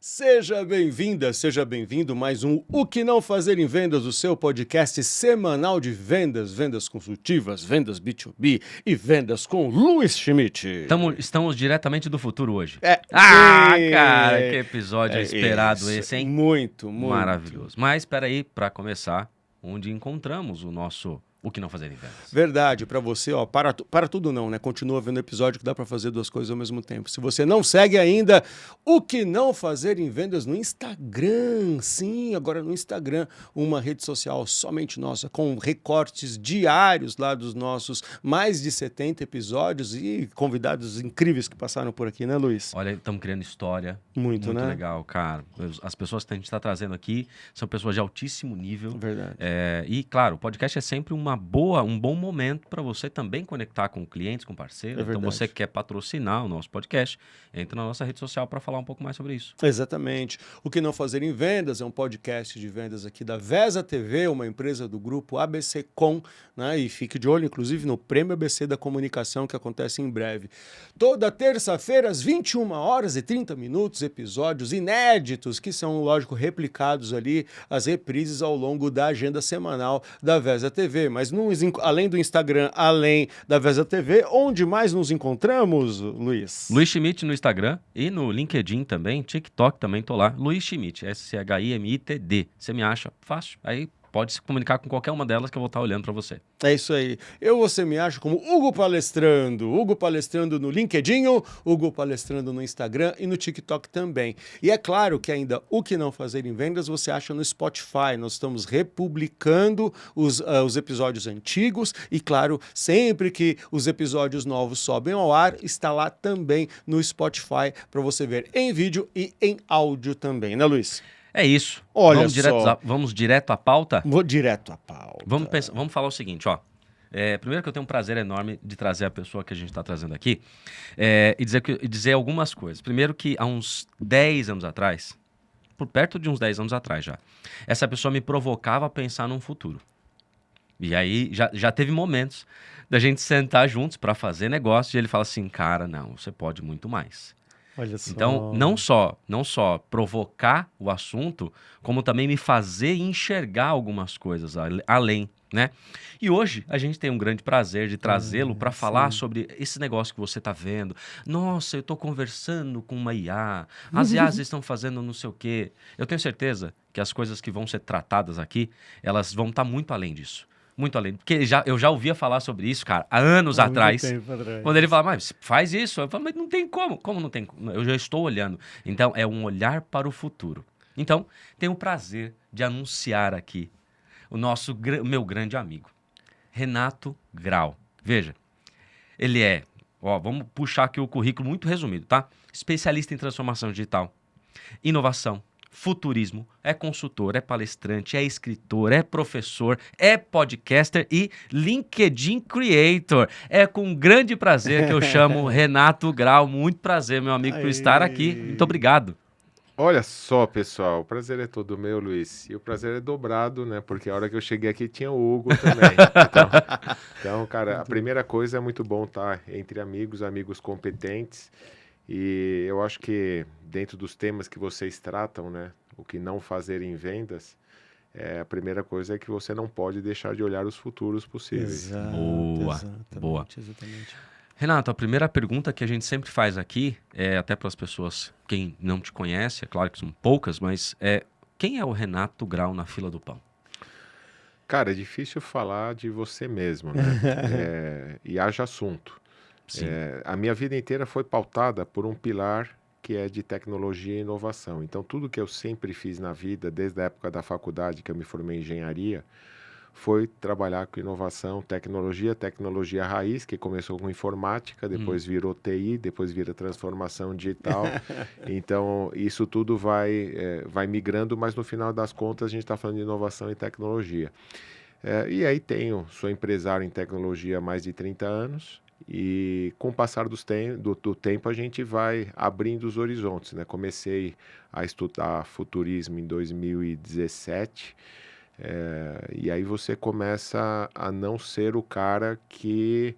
Seja bem-vinda, seja bem-vindo mais um O Que Não Fazer em Vendas, o seu podcast semanal de vendas consultivas, vendas B2B e vendas com Luiz Schmidt. Estamos diretamente do futuro hoje. Sim, Cara, que episódio esperado esse, hein? Muito. Maravilhoso. Mas espera aí, para começar, onde encontramos o nosso O Que Não Fazer em Vendas. Verdade, para você, ó, para tudo não, né? Continua vendo episódio que dá para fazer duas coisas ao mesmo tempo. Se você não segue ainda O Que Não Fazer em Vendas no Instagram, sim, agora no Instagram, uma rede social somente nossa, com recortes diários lá dos nossos mais de 70 episódios e convidados incríveis que passaram por aqui, né, Luiz? Olha, estamos criando história. Muito, né? Legal, cara. As pessoas que a gente está trazendo aqui são pessoas de altíssimo nível. Verdade. E, claro, o podcast é sempre um bom momento para você também conectar com clientes, com parceiros. Então, você que quer patrocinar o nosso podcast, entra na nossa rede social para falar um pouco mais sobre isso. Exatamente. O Que Não Fazer em Vendas é um podcast de vendas aqui da Vesa TV, uma empresa do grupo ABC Com, né? E fique de olho, inclusive, no Prêmio ABC da Comunicação, que acontece em breve. Toda terça-feira, às 21h30, episódios inéditos, que são, lógico, replicados ali, as reprises ao longo da agenda semanal da Vesa TV. Mas além do Instagram, além da Vesa TV, onde mais nos encontramos, Luiz? Luiz Schmidt no Instagram e no LinkedIn também, TikTok também tô lá. Luiz Schmidt, SCHIMITD. Você me acha fácil? Aí pode se comunicar com qualquer uma delas que eu vou estar olhando para você. É isso aí. Você me acha como Hugo Palestrando no LinkedIn, Hugo Palestrando no Instagram e no TikTok também. E é claro que ainda O Que Não Fazer em Vendas você acha no Spotify. Nós estamos republicando os episódios antigos e, claro, sempre que os episódios novos sobem ao ar, está lá também no Spotify para você ver em vídeo e em áudio também, né, Luiz? É isso. Olha vamos direto à pauta? Vou direto à pauta. Vamos falar o seguinte, ó. Primeiro que eu tenho um prazer enorme de trazer a pessoa que a gente está trazendo aqui e dizer algumas coisas. Primeiro que há uns 10 anos atrás, por perto de uns 10 anos atrás já, essa pessoa me provocava a pensar num futuro. E aí já teve momentos da gente sentar juntos para fazer negócio e ele fala assim, cara, não, você pode muito mais. Olha só. Então, não só provocar o assunto, como também me fazer enxergar algumas coisas além, né? E hoje a gente tem um grande prazer de trazê-lo para falar sobre esse negócio que você está vendo. Nossa, eu estou conversando com uma IA, as IAs estão fazendo não sei o quê. Eu tenho certeza que as coisas que vão ser tratadas aqui, elas vão estar muito além disso. Muito além. Porque eu já ouvia falar sobre isso, cara, há anos atrás. Quando ele falava, mas faz isso. Eu falo, mas não tem como. Como não tem como? Eu já estou olhando. Então, é um olhar para o futuro. Então, tenho o prazer de anunciar aqui o meu grande amigo, Renato Grau. Veja, ele vamos puxar aqui o currículo muito resumido, tá? Especialista em transformação digital, inovação, futurismo, é consultor, é palestrante, é escritor, é professor, é podcaster e LinkedIn Creator. É com grande prazer que eu chamo Renato Grau. Muito prazer, meu amigo, por estar aqui. Muito obrigado. Olha só, pessoal, o prazer é todo meu, Luiz. E o prazer é dobrado, né? Porque a hora que eu cheguei aqui tinha o Hugo também. Então, cara, a primeira coisa é muito bom estar entre amigos competentes. E eu acho que dentro dos temas que vocês tratam, né, o que não fazer em vendas, a primeira coisa é que você não pode deixar de olhar os futuros possíveis. Boa. Exatamente. Renato, a primeira pergunta que a gente sempre faz aqui, até para as pessoas, quem não te conhece, é claro que são poucas, mas quem é o Renato Grau na fila do pão? Cara, é difícil falar de você mesmo, né? E haja assunto. A minha vida inteira foi pautada por um pilar que é de tecnologia e inovação. Então, tudo que eu sempre fiz na vida, desde a época da faculdade, que eu me formei em engenharia, foi trabalhar com inovação, tecnologia raiz, que começou com informática, depois virou TI, depois vira transformação digital. Então, isso tudo vai migrando, mas no final das contas a gente está falando de inovação e tecnologia. E aí sou empresário em tecnologia há mais de 30 anos, e com o passar do tempo a gente vai abrindo os horizontes, né? Comecei a estudar futurismo em 2017, e aí você começa a não ser o cara que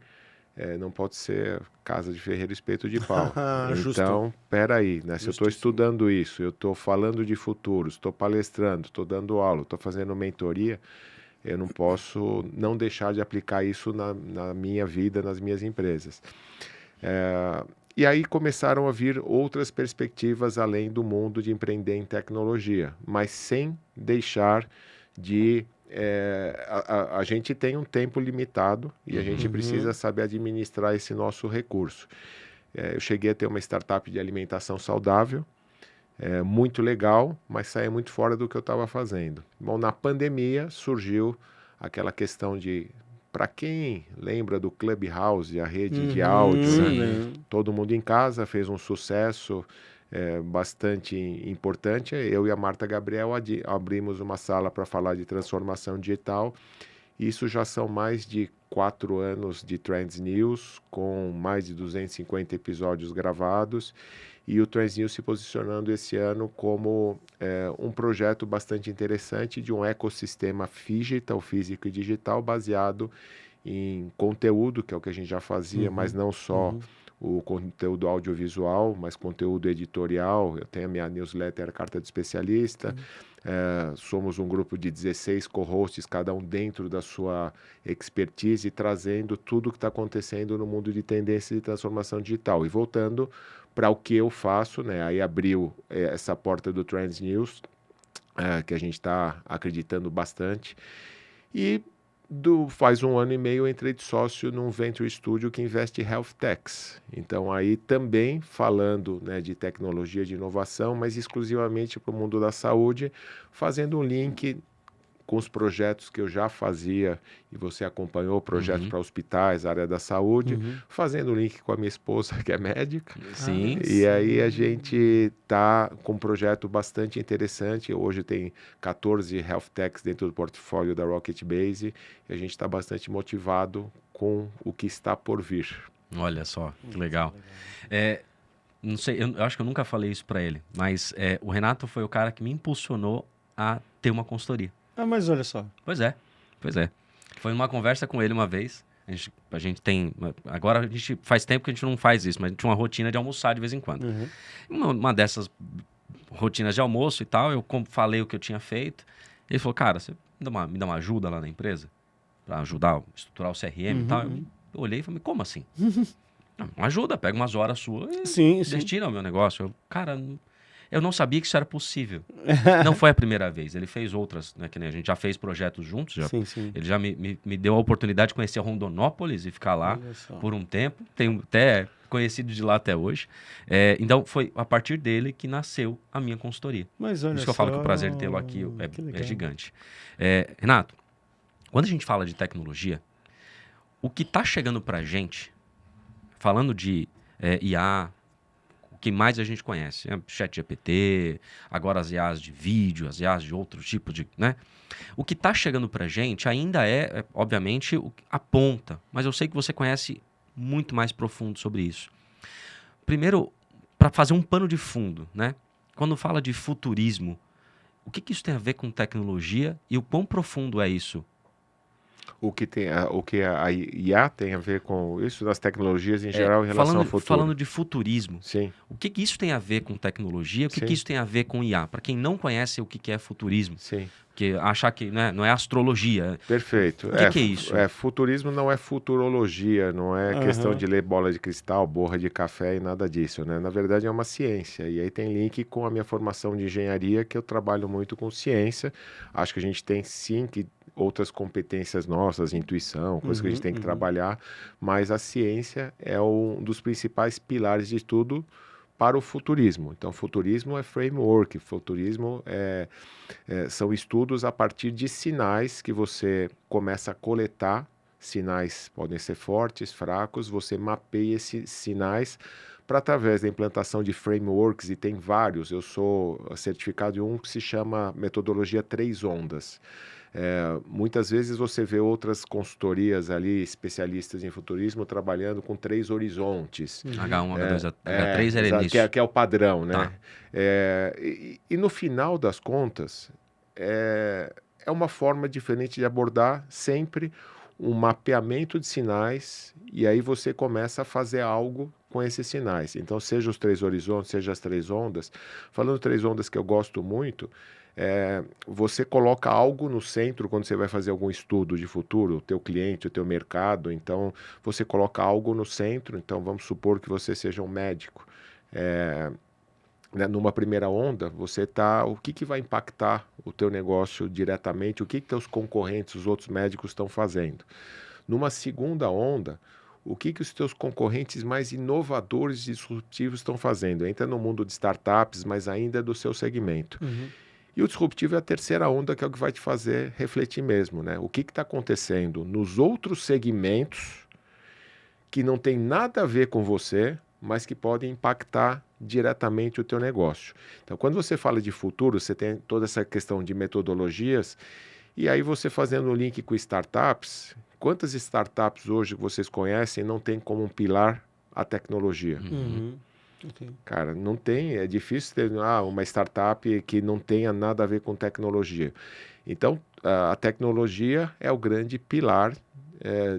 não pode ser casa de ferreiro espeto de pau. Justo. Então, peraí, né? Se eu estou Justíssimo. estudando isso, eu estou falando de futuro, estou palestrando, estou dando aula, estou fazendo mentoria, eu não posso não deixar de aplicar isso na minha vida, nas minhas empresas. E aí começaram a vir outras perspectivas além do mundo de empreender em tecnologia, mas sem deixar de... a gente tem um tempo limitado e a gente precisa saber administrar esse nosso recurso. Eu cheguei a ter uma startup de alimentação saudável, muito legal, mas saía muito fora do que eu estava fazendo. Bom, na pandemia surgiu aquela questão de... Para quem lembra do Clubhouse, a rede de áudio, né? Todo mundo em casa, fez um sucesso bastante importante. Eu e a Marta Gabriel abrimos uma sala para falar de transformação digital. Isso já são mais de 4 anos de Trends News, com mais de 250 episódios gravados. E o Trends News se posicionando esse ano como um projeto bastante interessante de um ecossistema digital, físico e digital, baseado em conteúdo, que é o que a gente já fazia, mas não só o conteúdo audiovisual, mas conteúdo editorial. Eu tenho a minha newsletter, Carta de Especialista. Somos um grupo de 16 co-hosts, cada um dentro da sua expertise, trazendo tudo o que está acontecendo no mundo de tendência de transformação digital. E voltando para o que eu faço, né? Aí abriu essa porta do Trends News, que a gente está acreditando bastante. E faz 1 ano e meio eu entrei de sócio num Venture Studio que investe em Health Techs. Então aí também falando, né, de tecnologia, de inovação, mas exclusivamente para o mundo da saúde, fazendo um link com os projetos que eu já fazia, e você acompanhou, projetos para hospitais, área da saúde, fazendo um link com a minha esposa, que é médica. Sim. E aí a gente está com um projeto bastante interessante. Hoje tem 14 Health Techs dentro do portfólio da Rocket Base, e a gente está bastante motivado com o que está por vir. Olha só, que legal. Não sei, eu acho que eu nunca falei isso para ele, mas o Renato foi o cara que me impulsionou a ter uma consultoria. Mas olha só. Pois é. Foi numa conversa com ele uma vez. A gente tem... Agora a gente faz tempo que a gente não faz isso, mas a gente tinha uma rotina de almoçar de vez em quando. Uma dessas rotinas de almoço e tal, eu falei o que eu tinha feito. Ele falou, cara, você me dá uma ajuda lá na empresa? Para ajudar a estruturar o CRM e tal? Eu olhei e falei, como assim? Uma ajuda, pega umas horas suas e destina ao meu negócio. Cara... Eu não sabia que isso era possível. Não foi a primeira vez. Ele fez outras, né? Que nem a gente já fez projetos juntos. Ele já me deu a oportunidade de conhecer Rondonópolis e ficar lá por um tempo. Tenho até conhecido de lá até hoje. Então, foi a partir dele que nasceu a minha consultoria. Mas olha Por isso que eu falo que o prazer de tê-lo aqui é gigante. Renato, quando a gente fala de tecnologia, o que está chegando para a gente, falando de IA... que mais a gente conhece, ChatGPT, agora as IAs de vídeo, as IAs de outro tipo de... né? O que está chegando para a gente ainda obviamente, a ponta, mas eu sei que você conhece muito mais profundo sobre isso. Primeiro, para fazer um pano de fundo, né? Quando fala de futurismo, o que isso tem a ver com tecnologia e o quão profundo é isso? O que a IA tem a ver com isso, das tecnologias em geral, em relação ao futuro. Falando de futurismo, Sim. o que isso tem a ver com tecnologia? O que isso tem a ver com IA? Para quem não conhece o que é futurismo, Sim. que achar que não é astrologia. Perfeito. O que é isso? Futurismo não é futurologia, não é questão de ler bola de cristal, borra de café e nada disso, né? Na verdade é uma ciência, e aí tem link com a minha formação de engenharia, que eu trabalho muito com ciência. Acho que a gente tem sim outras competências nossas, intuição, coisas que a gente tem que trabalhar, mas a ciência é um dos principais pilares de estudo para o futurismo. Então, futurismo é framework, futurismo são estudos a partir de sinais que você começa a coletar. Sinais podem ser fortes, fracos, você mapeia esses sinais para, através da implantação de frameworks, e tem vários. Eu sou certificado em um que se chama metodologia 3 ondas. Muitas vezes você vê outras consultorias ali, especialistas em futurismo, trabalhando com 3 horizontes. H1, H2, H3 era início. Que é o padrão, né? Tá. E no final das contas, é uma forma diferente de abordar sempre um mapeamento de sinais e aí você começa a fazer algo com esses sinais. Então, seja os 3 horizontes, seja as 3 ondas. Falando 3 ondas que eu gosto muito, você coloca algo no centro quando você vai fazer algum estudo de futuro, o teu cliente, o teu mercado. Então, você coloca algo no centro. Então, vamos supor que você seja um médico. Né, numa primeira onda, o que vai impactar o teu negócio diretamente, o que teus concorrentes, os outros médicos estão fazendo. Numa segunda onda, o que os teus concorrentes mais inovadores e disruptivos estão fazendo. Entra no mundo de startups, mas ainda é do seu segmento. E o disruptivo é a terceira onda, que é o que vai te fazer refletir mesmo, né? O que está acontecendo nos outros segmentos que não tem nada a ver com você, mas que podem impactar diretamente o teu negócio. Então, quando você fala de futuro, você tem toda essa questão de metodologias, e aí você fazendo o link com startups, quantas startups hoje vocês conhecem não tem como um pilar a tecnologia? Okay. Cara, não tem, é difícil ter uma startup que não tenha nada a ver com tecnologia. Então, a tecnologia é o grande pilar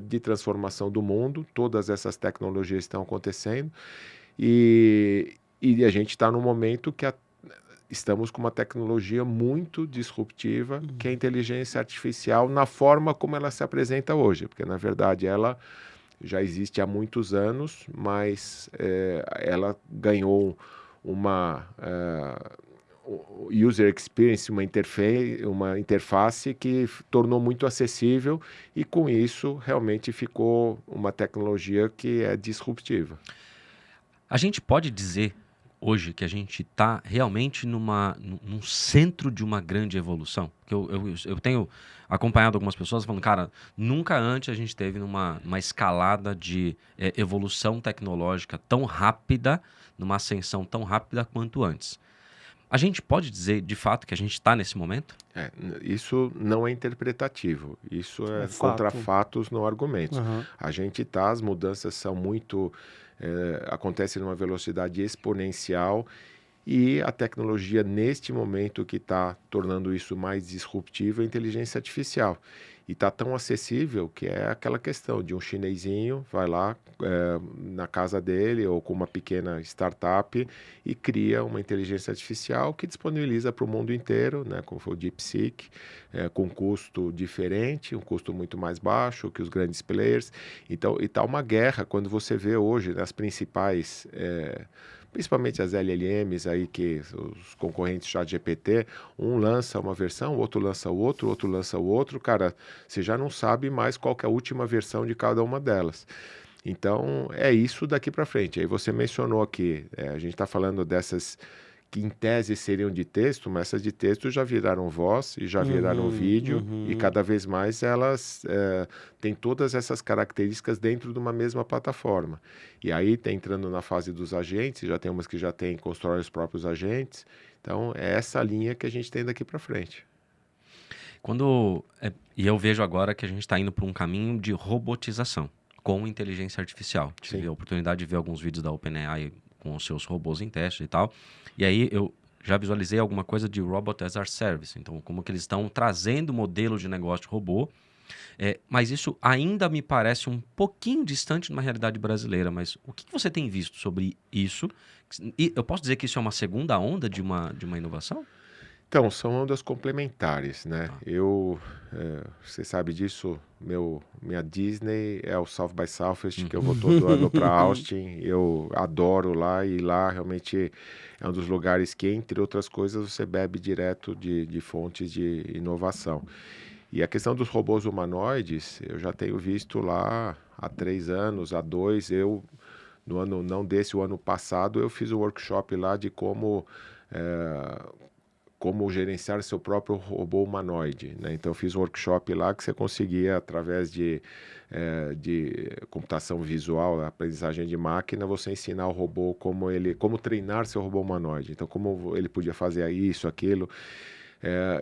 de transformação do mundo. Todas essas tecnologias estão acontecendo e a gente está num momento que estamos com uma tecnologia muito disruptiva, que é a inteligência artificial na forma como ela se apresenta hoje, porque na verdade ela já existe há muitos anos, mas ela ganhou uma user experience, uma interface que tornou muito acessível e com isso realmente ficou uma tecnologia que é disruptiva. A gente pode dizer hoje que a gente está realmente num centro de uma grande evolução? Porque eu tenho acompanhado algumas pessoas falando, cara, nunca antes a gente teve numa escalada de evolução tecnológica tão rápida, numa ascensão tão rápida quanto antes. A gente pode dizer, de fato, que a gente está nesse momento? Isso não é interpretativo, isso é fato. contra fatos, não argumentos. Uhum. A gente está, as mudanças são muito... acontecem numa velocidade exponencial e a tecnologia, neste momento, que está tornando isso mais disruptivo é a inteligência artificial. E está tão acessível que é aquela questão de um chinesinho vai lá na casa dele ou com uma pequena startup e cria uma inteligência artificial que disponibiliza para o mundo inteiro, né, como foi o DeepSeek, com custo diferente, um custo muito mais baixo que os grandes players. Então, e está uma guerra quando você vê hoje, né, as principais... principalmente as LLMs aí, que os concorrentes ChatGPT, um lança uma versão, o outro lança o outro lança o outro, cara, você já não sabe mais qual que é a última versão de cada uma delas. Então, é isso daqui para frente. Aí você mencionou aqui, a gente está falando dessas que em tese seriam de texto, mas essas de texto já viraram voz e já viraram vídeo, e cada vez mais elas têm todas essas características dentro de uma mesma plataforma. E aí está entrando na fase dos agentes, já tem umas que já constroem os próprios agentes. Então, é essa linha que a gente tem daqui para frente. E eu vejo agora que a gente está indo para um caminho de robotização com inteligência artificial. Tive a oportunidade de ver alguns vídeos da OpenAI com os seus robôs em teste e tal. E aí eu já visualizei alguma coisa de Robot as a Service. Então, como que eles estão trazendo modelo de negócio de robô. Mas isso ainda me parece um pouquinho distante de uma realidade brasileira. Mas o que você tem visto sobre isso? E eu posso dizer que isso é uma segunda onda de uma inovação? Então, são ondas complementares, né? Você sabe disso, minha Disney é o South by Southwest, que eu vou todo ano para Austin, eu adoro lá, e lá realmente é um dos lugares que, entre outras coisas, você bebe direto de fontes de inovação. E a questão dos robôs humanoides, eu já tenho visto lá há 3 anos, há 2, no ano, não desse, o ano passado, eu fiz um workshop lá de como gerenciar seu próprio robô humanoide, né? Então eu fiz um workshop lá que você conseguia, através de computação visual, aprendizagem de máquina, você ensinar o robô como treinar seu robô humanoide. Então, como ele podia fazer isso, aquilo.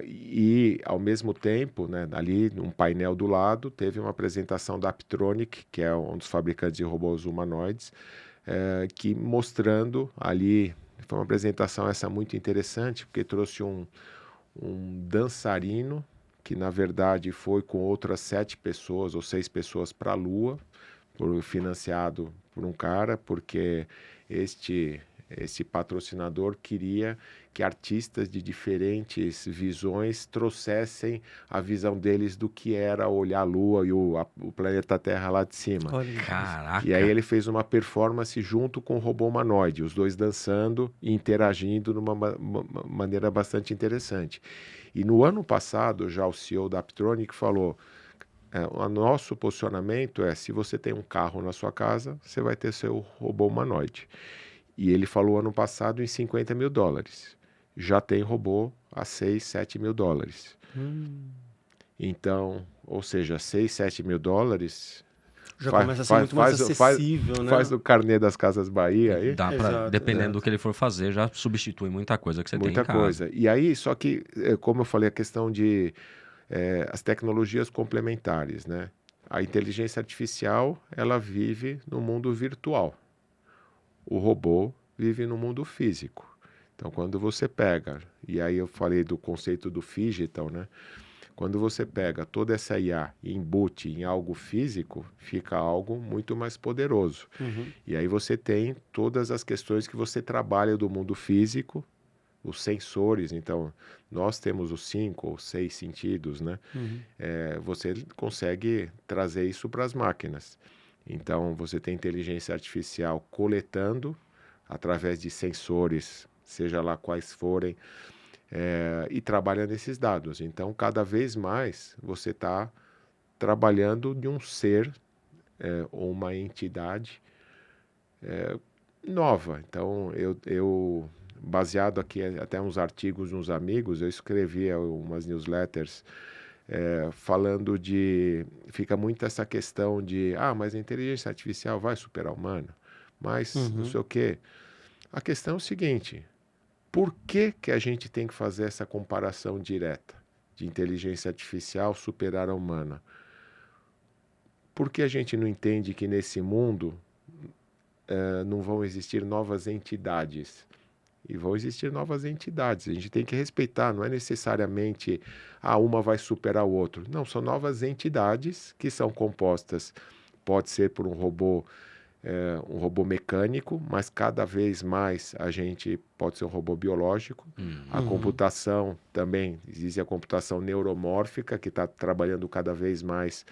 E ao mesmo tempo, né, ali num painel do lado, teve uma apresentação da Aptronic, que é um dos fabricantes de robôs humanoides, que mostrando ali. Foi uma apresentação essa muito interessante, porque trouxe um dançarino que na verdade foi com outras 7 pessoas ou 6 pessoas para a Lua, financiado por um cara, porque este patrocinador queria que artistas de diferentes visões trouxessem a visão deles do que era olhar a Lua e o planeta Terra lá de cima. Caraca. E aí ele fez uma performance junto com o robô humanoide, os dois dançando e interagindo de uma maneira bastante interessante. E no ano passado, já o CEO da Aptronic falou, o nosso posicionamento é, se você tem um carro na sua casa, você vai ter seu robô humanoide. E ele falou ano passado em $50 mil. Já tem robô a 6, 7 mil dólares. Então, ou seja, 6, 7 mil dólares... Já começa a ser muito mais acessível, né? Faz o carnê das Casas Bahia aí. Dá pra, dependendo do que ele for fazer, já substitui muita coisa que você tem em casa. Muita coisa. E aí, só que, como eu falei, a questão de as tecnologias complementares, né? A inteligência artificial, ela vive no mundo virtual. O robô vive no mundo físico. Então, quando você pega, e aí eu falei do conceito do phygital, né? Quando você pega toda essa IA e embute em algo físico, fica algo muito mais poderoso. E aí você tem todas as questões que você trabalha do mundo físico, os sensores. Então, nós temos os 5 ou 6 sentidos, né? Você consegue trazer isso para as máquinas. Então, você tem inteligência artificial coletando através de sensores, seja lá quais forem, e trabalha nesses dados. Então, cada vez mais você está trabalhando de um ser ou uma entidade nova. Então, eu baseado aqui até uns artigos uns amigos, eu escrevia umas newsletters falando de... Fica muito essa questão de, mas a inteligência artificial vai superar a humana, mas não sei o quê. A questão é o seguinte... Por que a gente tem que fazer essa comparação direta de inteligência artificial superar a humana? Porque a gente não entende que nesse mundo não vão existir novas entidades. E vão existir novas entidades. A gente tem que respeitar, não é necessariamente uma vai superar o outro. Não, são novas entidades que são compostas, pode ser por um robô mecânico, mas cada vez mais a gente pode ser um robô biológico. A computação também, existe a computação neuromórfica, que está trabalhando cada vez mais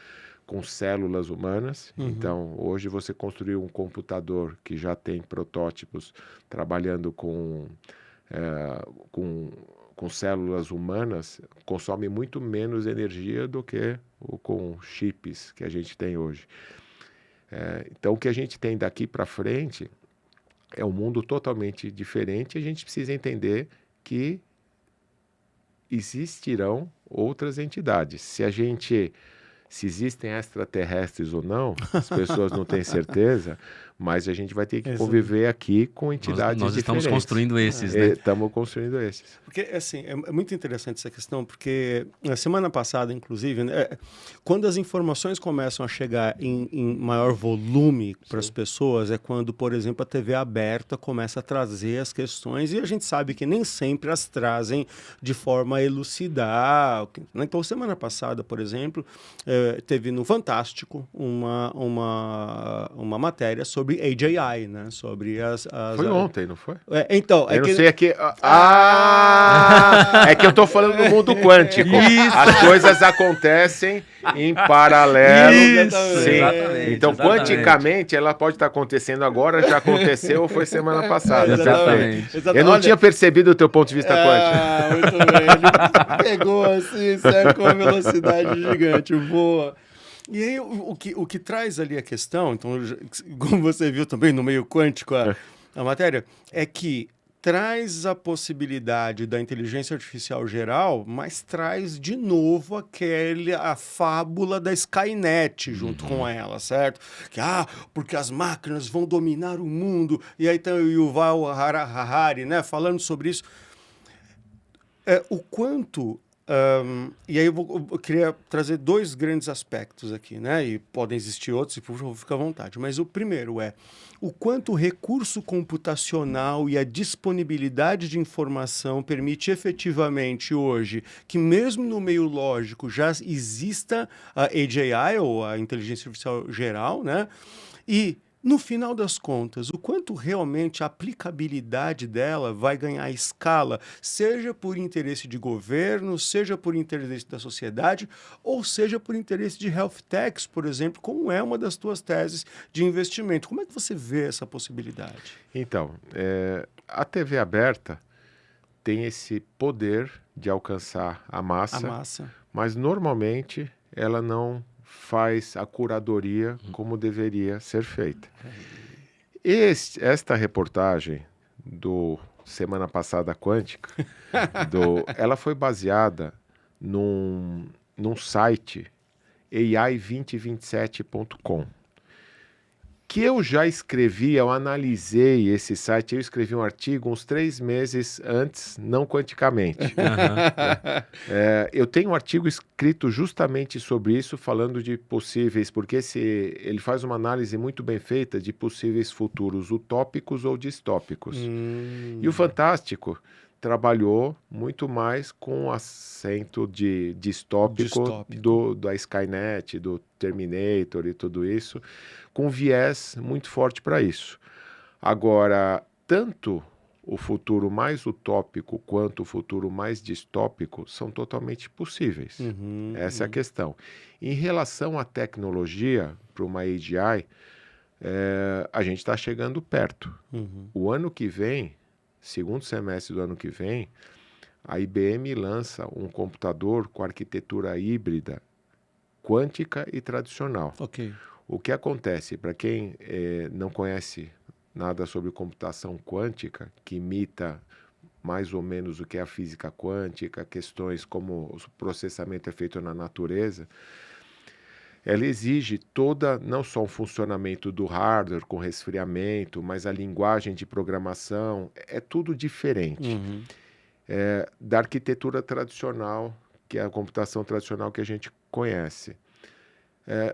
com células humanas. Então, hoje você construiu um computador que já tem protótipos trabalhando com células humanas, consome muito menos energia do que com chips que a gente tem hoje. Então, o que a gente tem daqui para frente é um mundo totalmente diferente. A gente precisa entender que existirão outras entidades. Se existem extraterrestres ou não, as pessoas não têm certeza, mas a gente vai ter que conviver aqui com entidades nós diferentes. Estamos construindo esses, né? Estamos construindo esses. Porque, assim, é muito interessante essa questão, porque na semana passada, inclusive, né, quando as informações começam a chegar em maior volume para as pessoas, é quando, por exemplo, a TV aberta começa a trazer as questões, e a gente sabe que nem sempre as trazem de forma a elucidar. Então, semana passada, por exemplo, teve no Fantástico uma matéria sobre AGI, né? Sobre Foi ontem, não foi? Então, eu não sei aqui. É que eu tô falando do mundo quântico. Isso. As coisas acontecem em paralelo. Isso, Sim. Exatamente, Então, exatamente. quanticamente, ela pode estar acontecendo agora, já aconteceu ou foi semana passada. Exatamente. Eu não tinha percebido o teu ponto de vista quântico. Muito bem. Ele pegou assim, saiu com uma velocidade gigante, voa. E aí, o que traz ali a questão, então, como você viu também no meio quântico a matéria, é que traz a possibilidade da inteligência artificial geral, mas traz de novo a fábula da Skynet junto com ela, certo? Que, porque as máquinas vão dominar o mundo. E aí tem o Yuval Harari, né, falando sobre isso. O quanto E aí eu queria trazer dois grandes aspectos aqui, né? E podem existir outros, e por favor, fica à vontade. Mas o primeiro é o quanto o recurso computacional e a disponibilidade de informação permite efetivamente hoje que mesmo no meio lógico já exista a AGI, ou a inteligência artificial geral, né? E no final das contas, o quanto realmente a aplicabilidade dela vai ganhar escala, seja por interesse de governo, seja por interesse da sociedade, ou seja por interesse de health techs, por exemplo, como é uma das tuas teses de investimento. Como é que você vê essa possibilidade? Então, a TV aberta tem esse poder de alcançar a A massa, massa. mas normalmente ela não faz a curadoria como deveria ser feita. Esta reportagem do Semana Passada Quântica, ela foi baseada num site ai2027.com, que eu já escrevi, eu analisei esse site, eu escrevi um artigo uns 3 meses antes, não quanticamente. Eu tenho um artigo escrito justamente sobre isso, falando de possíveis, porque ele faz uma análise muito bem feita de possíveis futuros utópicos ou distópicos. E o Fantástico trabalhou muito mais com acento de distópico. Da Skynet, do Terminator e tudo isso, com viés muito forte para isso. Agora, tanto o futuro mais utópico quanto o futuro mais distópico são totalmente possíveis. Essa é a questão. Em relação à tecnologia, para uma AGI, a gente está chegando perto. O ano que vem, segundo semestre do ano que vem, a IBM lança um computador com arquitetura híbrida, quântica e tradicional. Ok. O que acontece, para quem não conhece nada sobre computação quântica, que imita mais ou menos o que é a física quântica, questões como o processamento é feito na natureza, ela exige não só um funcionamento do hardware com resfriamento, mas a linguagem de programação, é tudo diferente da arquitetura tradicional, que é a computação tradicional que a gente conhece.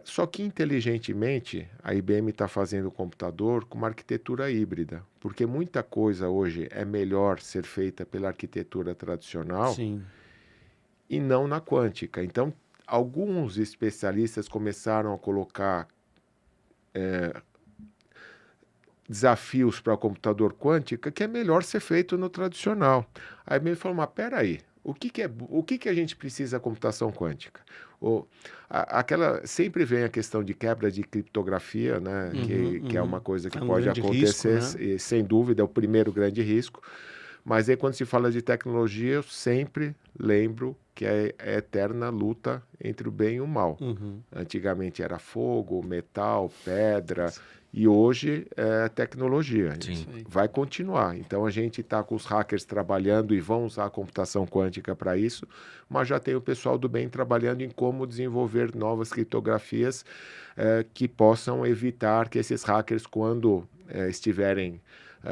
Só que, inteligentemente, a IBM está fazendo o computador com uma arquitetura híbrida, porque muita coisa hoje é melhor ser feita pela arquitetura tradicional. Sim. E não na quântica. Então, alguns especialistas começaram a colocar desafios para o computador quântica que é melhor ser feito no tradicional. Aí a IBM falou, mas peraí, o que a gente precisa da computação quântica? Sempre vem a questão de quebra de criptografia, né? Que é uma coisa que pode acontecer, risco, né? E, sem dúvida, é o primeiro grande risco. Mas aí, quando se fala de tecnologia, eu sempre lembro que é a eterna luta entre o bem e o mal. Antigamente era fogo, metal, pedra, e hoje é tecnologia. Sim. Vai continuar. Então, a gente está com os hackers trabalhando e vão usar a computação quântica para isso, mas já tem o pessoal do bem trabalhando em como desenvolver novas criptografias que possam evitar que esses hackers, quando estiverem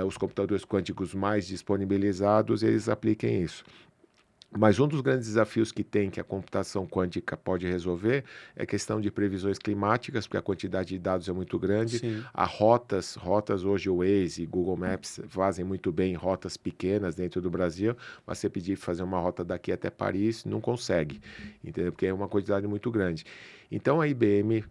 os computadores quânticos mais disponibilizados, eles apliquem isso. Mas um dos grandes desafios que a computação quântica pode resolver é a questão de previsões climáticas, porque a quantidade de dados é muito grande. Sim. Rotas hoje, o Waze e Google Maps fazem muito bem rotas pequenas dentro do Brasil, mas você pedir para fazer uma rota daqui até Paris, não consegue, entendeu? Porque é uma quantidade muito grande. Então a IBM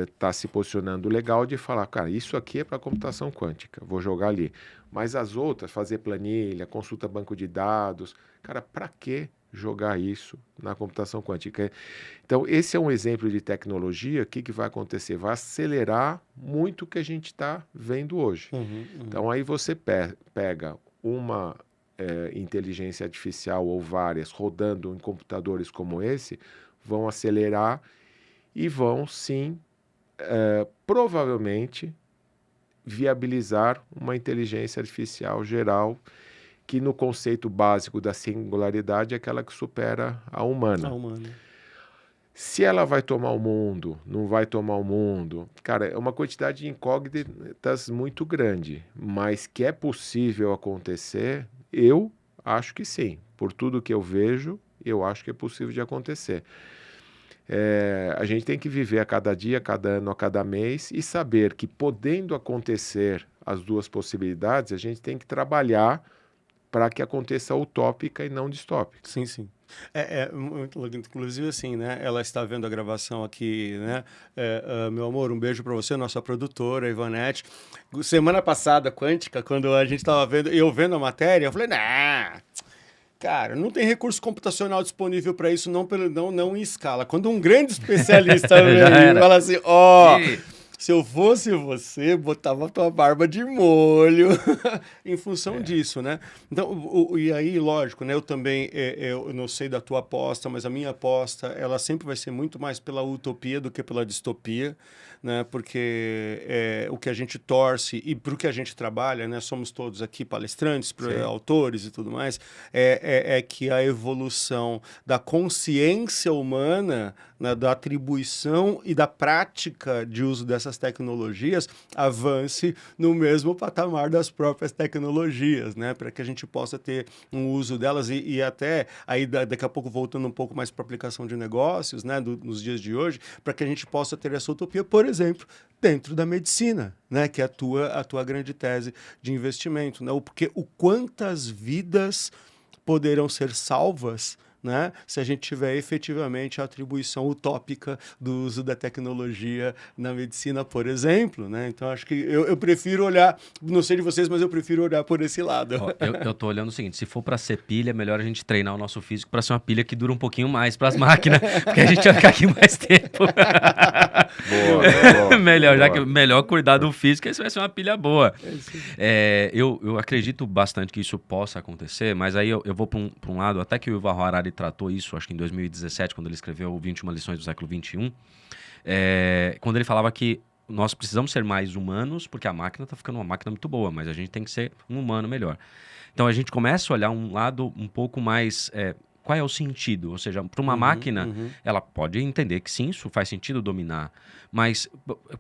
está se posicionando legal de falar, cara, isso aqui é para computação quântica, vou jogar ali. Mas as outras, fazer planilha, consulta banco de dados, cara, para que jogar isso na computação quântica? Então, esse é um exemplo de tecnologia. O que vai acontecer? Vai acelerar muito o que a gente está vendo hoje. Então, aí você pega uma inteligência artificial ou várias rodando em computadores como esse, vão acelerar e vão, sim, provavelmente, viabilizar uma inteligência artificial geral que, no conceito básico da singularidade, é aquela que supera a humana. Se ela vai tomar o mundo, não vai tomar o mundo, cara, é uma quantidade de incógnitas muito grande, mas que é possível acontecer, eu Acho que sim. Por tudo que eu vejo, eu acho que é possível de acontecer. A gente tem que viver a cada dia, a cada ano, a cada mês e saber que, podendo acontecer as duas possibilidades, a gente tem que trabalhar para que aconteça utópica e não distópica. Sim, sim. Muito legal. Inclusive, assim, né? Ela está vendo a gravação aqui, né? Meu amor, um beijo para você, nossa produtora, Ivanete. Semana passada, Quântica, quando a gente estava vendo, eu vendo a matéria, eu falei, nah, cara, não tem recurso computacional disponível para isso, não em escala. Quando um grande especialista vem e fala assim, se eu fosse você, botava a tua barba de molho em função disso, né? Então, e aí, lógico, né? Eu também, eu não sei da tua aposta, mas a minha aposta, ela sempre vai ser muito mais pela utopia do que pela distopia, né? Porque o que a gente torce e para o que a gente trabalha, né? Somos todos aqui palestrantes, autores e tudo mais, é que a evolução da consciência humana, né, da atribuição e da prática de uso dessas tecnologias avance no mesmo patamar das próprias tecnologias, né, para que a gente possa ter um uso delas e até aí daqui a pouco voltando um pouco mais para a aplicação de negócios, né, nos dias de hoje, para que a gente possa ter essa utopia, por exemplo, dentro da medicina, né, que é a tua grande tese de investimento, né, porque o quantas vidas poderão ser salvas, né, se a gente tiver efetivamente a atribuição utópica do uso da tecnologia na medicina, por exemplo, né? Então, acho que eu prefiro olhar, não sei de vocês, mas eu prefiro olhar por esse lado. Ó, eu tô olhando o seguinte, se for para ser pilha, é melhor a gente treinar o nosso físico para ser uma pilha que dura um pouquinho mais para as máquinas, porque a gente vai ficar aqui mais tempo. Boa, melhor, boa. já que melhor cuidar do físico, isso vai ser uma pilha boa. Eu acredito bastante que isso possa acontecer, mas aí eu vou para um lado, até que o Yuval Harari tratou isso, acho que em 2017, quando ele escreveu 21 lições do século XXI, quando ele falava que nós precisamos ser mais humanos, porque a máquina está ficando uma máquina muito boa, mas a gente tem que ser um humano melhor. Então a gente começa a olhar um lado um pouco mais... qual é o sentido? Ou seja, para uma máquina, ela pode entender que sim, isso faz sentido dominar. Mas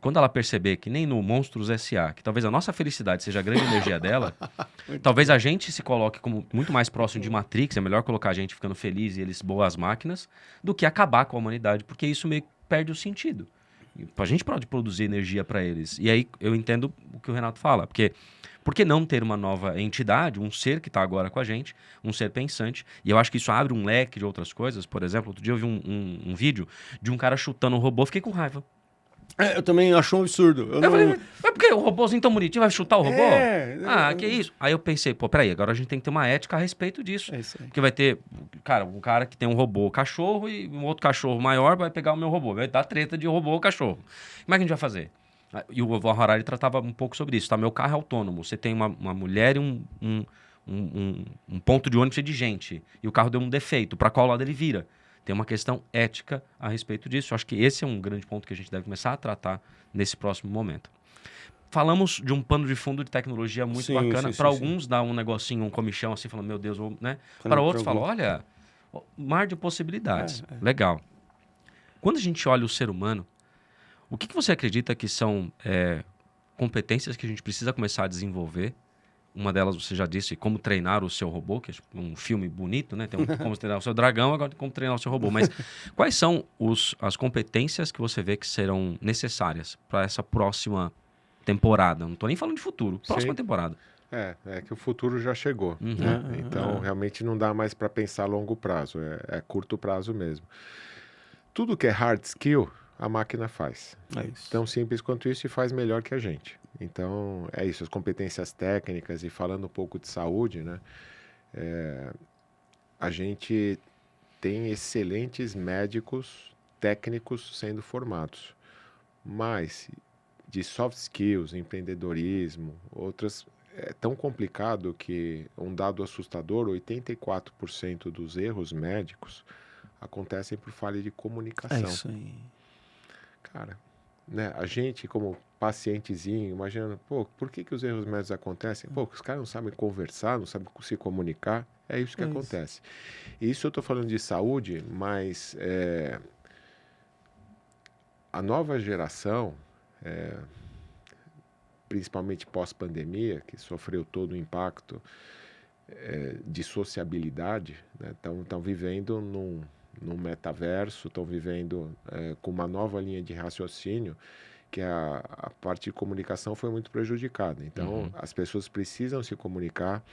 quando ela perceber que nem no Monstros S.A., que talvez a nossa felicidade seja a grande energia dela, talvez a gente se coloque como muito mais próximo de Matrix, é melhor colocar a gente ficando feliz e eles boas máquinas, do que acabar com a humanidade, porque isso meio que perde o sentido. A gente pode produzir energia para eles. E aí eu entendo o que o Renato fala, porque... Por que não ter uma nova entidade, um ser que está agora com a gente, um ser pensante? E eu acho que isso abre um leque de outras coisas. Por exemplo, outro dia eu vi um vídeo de um cara chutando um robô, fiquei com raiva. Eu também acho um absurdo. Eu falei, mas por que o robôzinho tão bonitinho vai chutar o robô? Que isso? Aí eu pensei, peraí, agora a gente tem que ter uma ética a respeito disso. É isso aí. Porque vai ter, um cara que tem um robô cachorro e um outro cachorro maior vai pegar o meu robô. Vai dar treta de robô ou cachorro. Como é que a gente vai fazer? E o Yuval Harari tratava um pouco sobre isso, tá? Meu carro é autônomo, você tem uma mulher e um ponto de ônibus cheio de gente, e o carro deu um defeito, para qual lado ele vira? Tem uma questão ética a respeito disso. Eu acho que esse é um grande ponto que a gente deve começar a tratar nesse próximo momento. Falamos de um pano de fundo de tecnologia muito bacana. Para alguns dá um negocinho, um comichão assim, falando, meu Deus, né? Para outros fala, olha, mar de possibilidades. Legal. Quando a gente olha o ser humano, o que você acredita que são competências que a gente precisa começar a desenvolver? Uma delas você já disse, como treinar o seu robô, que é um filme bonito, né? Tem como treinar o seu dragão, agora como treinar o seu robô. Mas quais são as competências que você vê que serão necessárias para essa próxima temporada? Não estou nem falando de futuro, próxima temporada. É que o futuro já chegou. Né? Então, realmente não dá mais para pensar a longo prazo, é curto prazo mesmo. Tudo que é hard skill, a máquina faz. É isso. Tão simples quanto isso e faz melhor que a gente. Então, é isso, as competências técnicas e falando um pouco de saúde, né? A gente tem excelentes médicos técnicos sendo formados, mas de soft skills, empreendedorismo, outras, é tão complicado que um dado assustador, 84% dos erros médicos acontecem por falha de comunicação. É isso aí. Cara, né, a gente como pacientezinho, imaginando, por que os erros médicos acontecem? Os caras não sabem conversar, não sabem se comunicar, é isso que acontece. Isso eu estou falando de saúde, mas a nova geração, principalmente pós-pandemia, que sofreu todo o impacto, de sociabilidade, né? Estão vivendo num metaverso, estão vivendo com uma nova linha de raciocínio, que a parte de comunicação foi muito prejudicada. Então, as pessoas precisam se comunicar.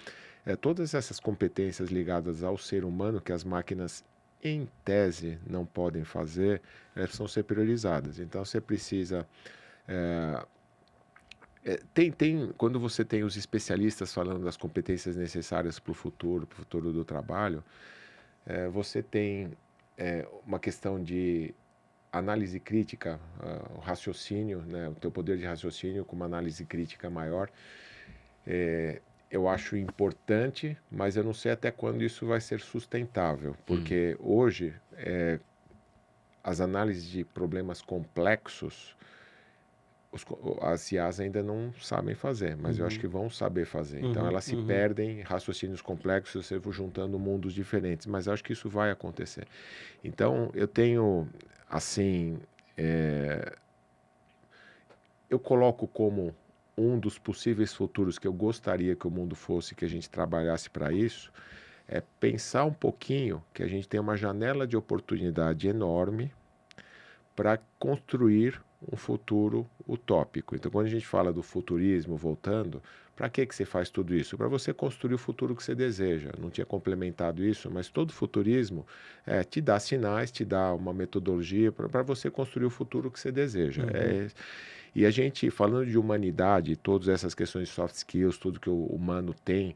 Todas essas competências ligadas ao ser humano, que as máquinas, em tese, não podem fazer, elas precisam ser priorizadas. Então, você precisa... quando você tem os especialistas falando das competências necessárias para o futuro do trabalho, você tem uma questão de análise crítica, o raciocínio, né, o teu poder de raciocínio com uma análise crítica maior. Eu acho importante, mas eu não sei até quando isso vai ser sustentável, porque hoje as análises de problemas complexos, as IAs ainda não sabem fazer, mas eu acho que vão saber fazer. Então, elas se perdem em raciocínios complexos, você vai juntando mundos diferentes, mas eu acho que isso vai acontecer. Então, eu tenho, assim, eu coloco como um dos possíveis futuros que eu gostaria que o mundo fosse, que a gente trabalhasse para isso, é pensar um pouquinho que a gente tem uma janela de oportunidade enorme para construir um futuro utópico. Então, quando a gente fala do futurismo, voltando, para que você faz tudo isso? Para você construir o futuro que você deseja. Não tinha complementado isso, mas todo futurismo te dá sinais, te dá uma metodologia para você construir o futuro que você deseja. E a gente, falando de humanidade, todas essas questões de soft skills, tudo que o humano tem,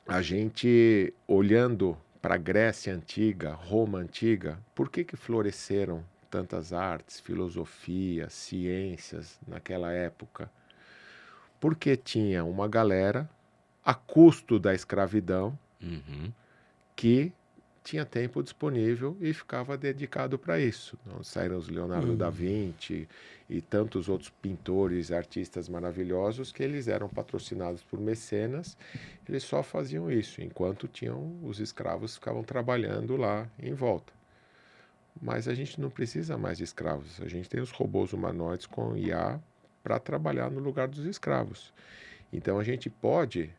a gente, olhando para a Grécia Antiga, Roma Antiga, por que floresceram tantas artes, filosofia, ciências naquela época? Porque tinha uma galera, a custo da escravidão, que tinha tempo disponível e ficava dedicado para isso. Então, saíram os Leonardo da Vinci e tantos outros pintores, artistas maravilhosos, que eles eram patrocinados por mecenas, eles só faziam isso, enquanto tinham os escravos ficavam trabalhando lá em volta. Mas a gente não precisa mais de escravos, a gente tem os robôs humanoides com IA para trabalhar no lugar dos escravos. Então a gente pode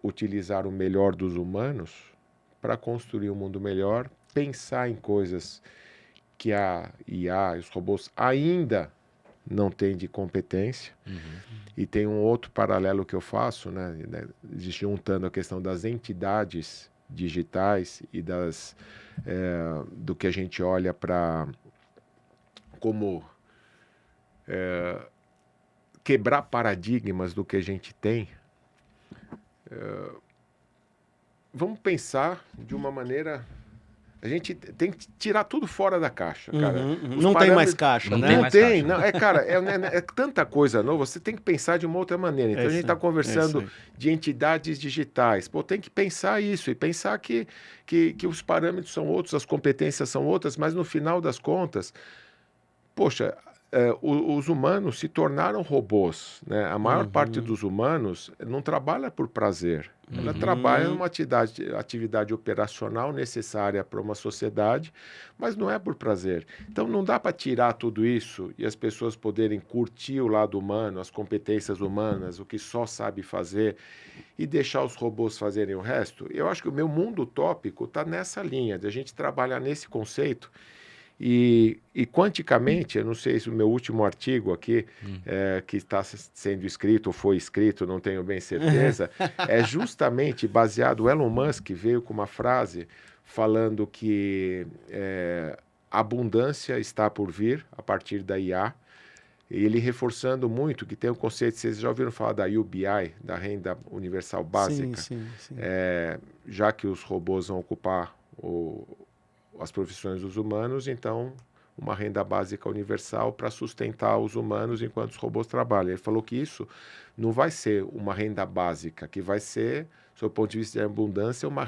utilizar o melhor dos humanos para construir um mundo melhor, pensar em coisas que a IA e os robôs ainda não têm de competência. E tem um outro paralelo que eu faço, né, juntando a questão das entidades digitais e do que a gente olha para como quebrar paradigmas do que a gente tem. Vamos pensar de uma maneira... A gente tem que tirar tudo fora da caixa, cara. Não tem mais caixa, Não né? tem Não mais tem, caixa. não, cara, é tanta coisa nova, você tem que pensar de uma outra maneira. Então a gente está conversando de entidades digitais. Pô, tem que pensar isso e pensar que os parâmetros são outros, as competências são outras, mas no final das contas, poxa, os humanos se tornaram robôs, né? A maior parte dos humanos não trabalha por prazer. Ela trabalha numa atividade operacional necessária para uma sociedade, mas não é por prazer. Então não dá para tirar tudo isso e as pessoas poderem curtir o lado humano, as competências humanas, o que só sabe fazer, e deixar os robôs fazerem o resto. Eu acho que o meu mundo utópico está nessa linha, de a gente trabalhar nesse conceito. E quanticamente, eu não sei se o meu último artigo aqui, que está sendo escrito ou foi escrito, não tenho bem certeza, é justamente baseado... O Elon Musk veio com uma frase falando que a abundância está por vir a partir da IA, e ele reforçando muito que tem o conceito, vocês já ouviram falar da UBI, da Renda Universal Básica? Sim. Já que os robôs vão ocupar as profissões dos humanos, então uma renda básica universal para sustentar os humanos enquanto os robôs trabalham. Ele falou que isso não vai ser uma renda básica, que vai ser, do seu ponto de vista de abundância, uma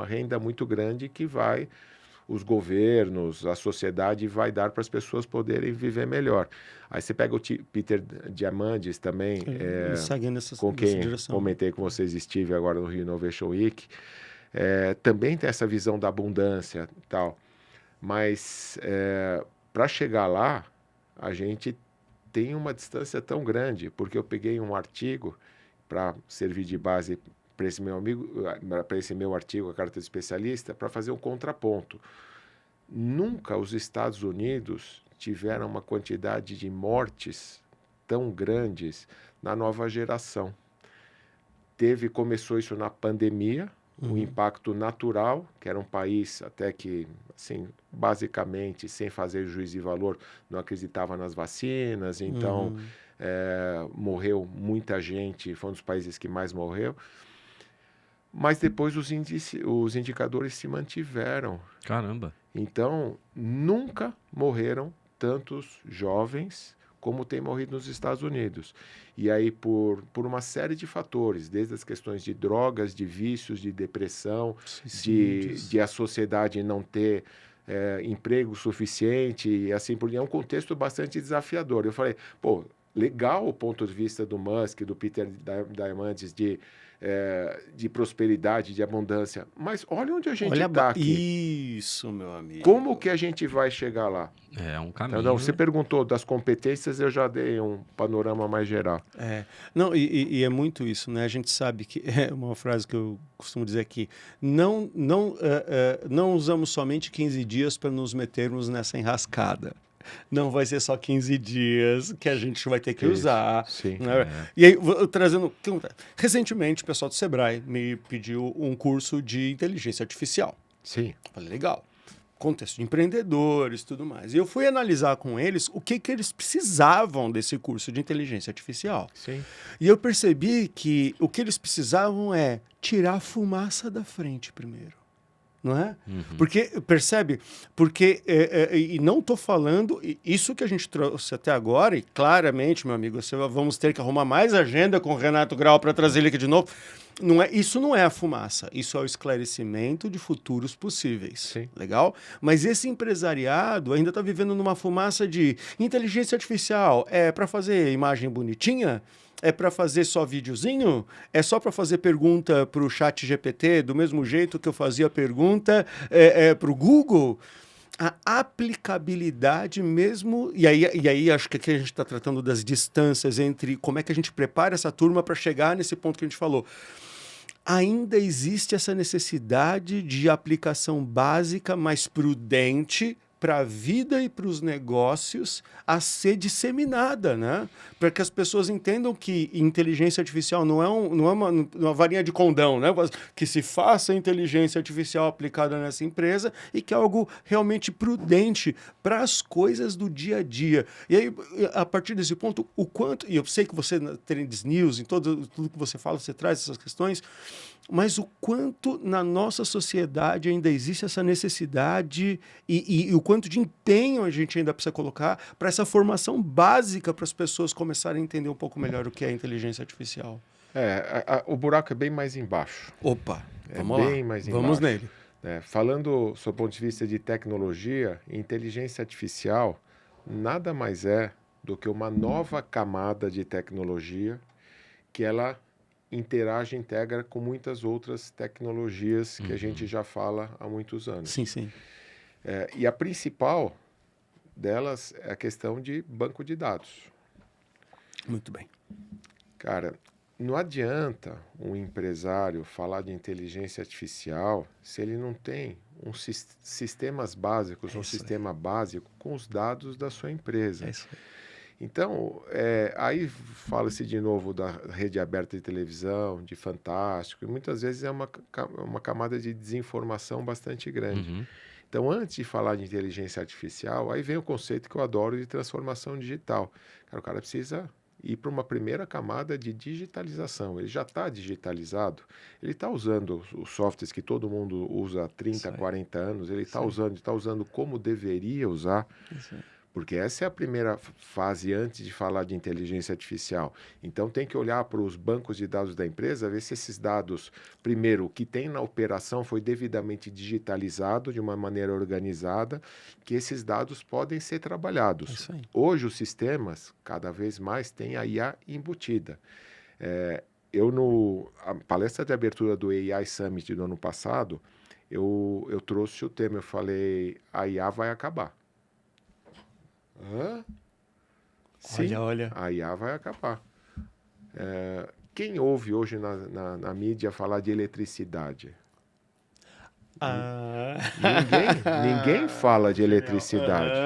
renda muito grande que os governos, a sociedade vai dar para as pessoas poderem viver melhor. Aí você pega o Peter Diamandis também, com quem comentei com vocês, estive agora no Rio Innovation Week, também tem essa visão da abundância e tal, mas para chegar lá, a gente tem uma distância tão grande, porque eu peguei um artigo para servir de base para esse meu amigo, para esse meu artigo, a carta de especialista, para fazer um contraponto. Nunca os Estados Unidos tiveram uma quantidade de mortes tão grandes na nova geração. Começou isso na pandemia, o impacto natural, que era um país até que, assim, basicamente, sem fazer juízo de valor, não acreditava nas vacinas, então morreu muita gente, foi um dos países que mais morreu. Mas depois os indicadores se mantiveram. Caramba. Então, nunca morreram tantos jovens como tem morrido nos Estados Unidos. E aí, por uma série de fatores, desde as questões de drogas, de vícios, de depressão, de a sociedade não ter emprego suficiente, e assim por diante. É um contexto bastante desafiador. Eu falei, pô, legal o ponto de vista do Musk, do Peter Diamandis, de prosperidade, de abundância. Mas olha onde a gente está aqui. Isso, meu amigo. Como que a gente vai chegar lá? É um caminho. Então, você perguntou das competências, eu já dei um panorama mais geral. Não, e é muito isso, né? A gente sabe que é uma frase que eu costumo dizer aqui: não usamos somente 15 dias para nos metermos nessa enrascada. Não vai ser só 15 dias que a gente vai ter que usar. Sim. Né? E aí, trazendo... Recentemente, o pessoal do Sebrae me pediu um curso de inteligência artificial. Sim. Falei, legal. Contexto de empreendedores e tudo mais. E eu fui analisar com eles o que eles precisavam desse curso de inteligência artificial. Sim. E eu percebi que o que eles precisavam é tirar a fumaça da frente primeiro. Não é? Porque, percebe? Porque, e não estou falando, isso que a gente trouxe até agora, e claramente, meu amigo, vamos ter que arrumar mais agenda com o Renato Grau para trazer ele aqui de novo. Isso não é a fumaça, isso é o esclarecimento de futuros possíveis. Sim. Legal? Mas esse empresariado ainda está vivendo numa fumaça de inteligência artificial. É para fazer imagem bonitinha? É para fazer só videozinho? É só para fazer pergunta para o chat GPT, do mesmo jeito que eu fazia pergunta para o Google? A aplicabilidade mesmo... E aí acho que aqui a gente está tratando das distâncias entre como é que a gente prepara essa turma para chegar nesse ponto que a gente falou. Ainda existe essa necessidade de aplicação básica, mais prudente, para a vida e para os negócios a ser disseminada, né? Para que as pessoas entendam que inteligência artificial não é uma varinha de condão, né? Que se faça inteligência artificial aplicada nessa empresa e que é algo realmente prudente para as coisas do dia a dia. E aí, a partir desse ponto, o quanto... E eu sei que você na Trends News, em tudo que você fala, você traz essas questões, mas o quanto na nossa sociedade ainda existe essa necessidade e o quanto de empenho a gente ainda precisa colocar para essa formação básica para as pessoas começarem a entender um pouco melhor o que é inteligência artificial. O buraco é bem mais embaixo. Opa, vamos lá. Bem mais Vamos embaixo. nele. Falando sob o ponto de vista de tecnologia, inteligência artificial nada mais é do que uma nova camada de tecnologia que ela integra com muitas outras tecnologias que a gente já fala há muitos anos. Sim, sim. E a principal delas é a questão de banco de dados. Muito bem. Cara, não adianta um empresário falar de inteligência artificial se ele não tem sistemas básicos, um sistema básico com os dados da sua empresa. É isso aí. Então, aí fala-se de novo da rede aberta de televisão, de Fantástico, e muitas vezes é uma camada de desinformação bastante grande. Então, antes de falar de inteligência artificial, aí vem o conceito que eu adoro de transformação digital. O cara precisa ir para uma primeira camada de digitalização. Ele já está digitalizado, ele está usando os softwares que todo mundo usa há 30, 40 anos, ele está usando como deveria usar. Porque essa é a primeira fase antes de falar de inteligência artificial. Então, tem que olhar para os bancos de dados da empresa, ver se esses dados, primeiro, o que tem na operação foi devidamente digitalizado de uma maneira organizada, que esses dados podem ser trabalhados. Isso aí. Hoje, os sistemas, cada vez mais, têm a IA embutida. A palestra de abertura do AI Summit do ano passado, eu trouxe o tema, eu falei, a IA vai acabar. Sim, Olha. a IA vai acabar. quem ouve hoje na mídia falar de eletricidade? Ninguém fala de eletricidade.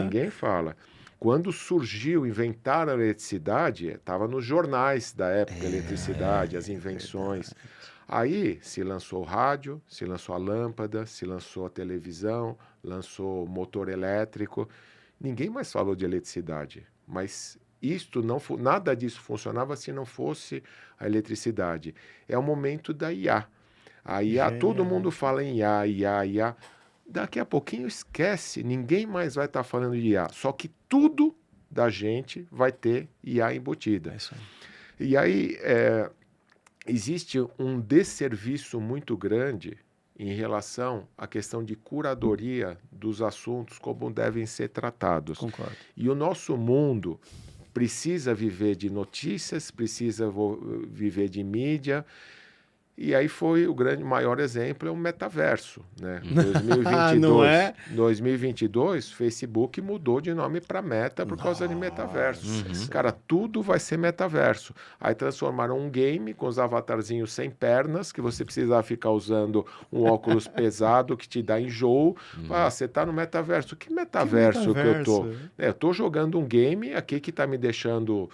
Ninguém fala. Quando surgiu, inventaram a eletricidade, estava nos jornais da época, eletricidade, as invenções. Aí se lançou o rádio, se lançou a lâmpada, se lançou a televisão, lançou motor elétrico. Ninguém mais falou de eletricidade, mas nada disso funcionava se não fosse a eletricidade. É o momento da IA. A IA, todo mundo fala em IA. Daqui a pouquinho esquece, ninguém mais vai estar falando de IA. Só que tudo da gente vai ter IA embutida. É isso aí. E aí existe um desserviço muito grande em relação à questão de curadoria dos assuntos, como devem ser tratados. Concordo. E o nosso mundo precisa viver de notícias, precisa viver de mídia. E aí foi o maior exemplo, é o metaverso, né? 2022, não é? 2022, Facebook mudou de nome para Meta por causa de metaverso. Cara, tudo vai ser metaverso. Aí transformaram um game com os avatarzinhos sem pernas, que você precisava ficar usando um óculos pesado que te dá enjoo. Você tá no metaverso. Que metaverso que eu tô? Eu tô jogando um game aqui que tá me deixando,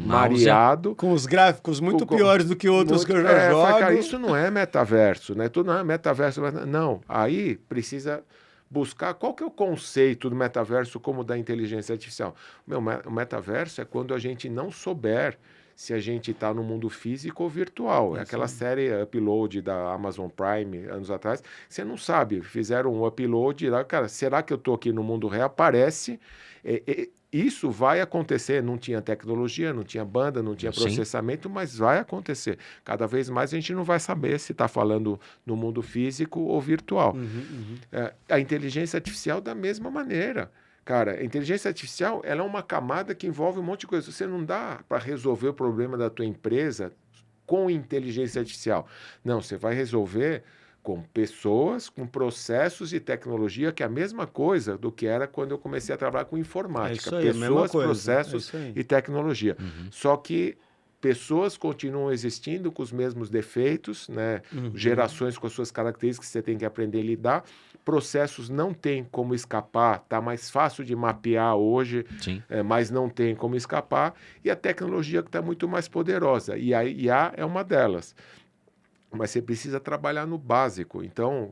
mareado. Com os gráficos muito piores do que outros que eu já jogo. Isso não é metaverso, né? Tudo não é metaverso. Não, aí precisa buscar qual que é o conceito do metaverso como da inteligência artificial. O metaverso é quando a gente não souber se a gente está no mundo físico ou virtual. É aquela série Upload da Amazon Prime, anos atrás, você não sabe. Fizeram um upload lá, cara, será que eu estou aqui no mundo real? Aparece. Isso vai acontecer, não tinha tecnologia, não tinha banda, não tinha processamento, mas vai acontecer. Cada vez mais a gente não vai saber se está falando no mundo físico ou virtual. A inteligência artificial da mesma maneira. Cara, a inteligência artificial ela é uma camada que envolve um monte de coisa. Você não dá para resolver o problema da tua empresa com inteligência artificial. Não, você vai resolver com pessoas, com processos e tecnologia, que é a mesma coisa do que era quando eu comecei a trabalhar com informática. É isso aí, pessoas, processos e tecnologia. Só que pessoas continuam existindo com os mesmos defeitos, né? Gerações com as suas características que você tem que aprender a lidar. Processos não tem como escapar, está mais fácil de mapear hoje, mas não tem como escapar. E a tecnologia que está muito mais poderosa. E a IA é uma delas. Mas você precisa trabalhar no básico. Então,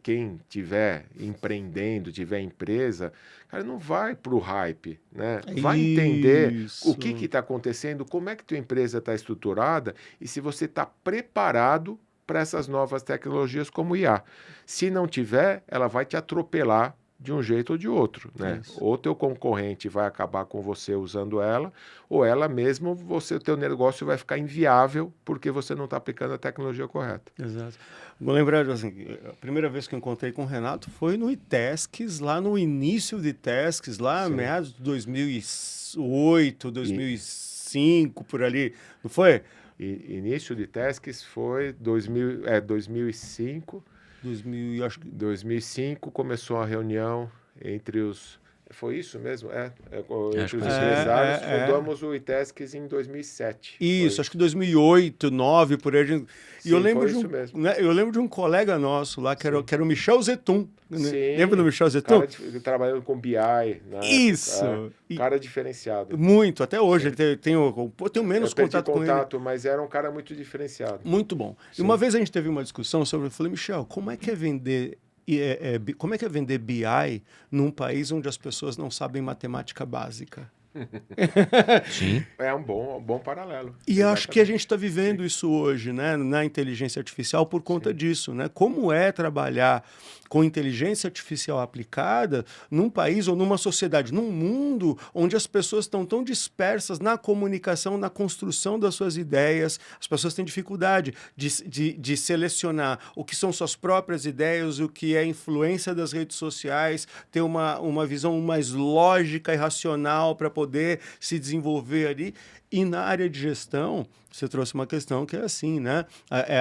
quem estiver empreendendo, tiver empresa, cara, não vai para o hype, né? Vai entender o que está acontecendo, como é que tua empresa está estruturada e se você está preparado para essas novas tecnologias como IA. Se não tiver, ela vai te atropelar de um jeito ou de outro, né? Ou teu concorrente vai acabar com você usando ela, ou ela mesmo, o teu negócio vai ficar inviável porque você não está aplicando a tecnologia correta. Exato. Vou lembrar, assim, a primeira vez que eu encontrei com o Renato foi no iTasks, lá no início de Tasks, lá meados de 2008, 2005, por ali, não foi? Início de Tasks foi 2005. 2005 começou a reunião entre os... Foi isso mesmo? Entre os empresários. Fundamos o iTasks em 2007. Isso, acho que 2008, 2009, por aí. E eu lembro foi isso mesmo. Né, eu lembro de um colega nosso lá, que era o Michel Zetum. Né? Sim. Lembra do Michel Zetum? Trabalhando com BI. Né? Isso! Cara diferenciado. Muito, até hoje. Ele tenho menos contato com ele. Mas era um cara muito diferenciado. Muito bom. Sim. E uma vez a gente teve uma discussão sobre... Eu falei, Michel, como é que é vender BI num país onde as pessoas não sabem matemática básica? Sim. É um bom paralelo. E acho que a gente está vivendo isso hoje, né, na inteligência artificial por conta disso, né? Como é trabalhar com inteligência artificial aplicada num país ou numa sociedade, num mundo onde as pessoas estão tão dispersas na comunicação, na construção das suas ideias, as pessoas têm dificuldade de selecionar o que são suas próprias ideias, o que é influência das redes sociais, ter uma visão mais lógica e racional para poder se desenvolver ali. E na área de gestão, você trouxe uma questão que é assim, né?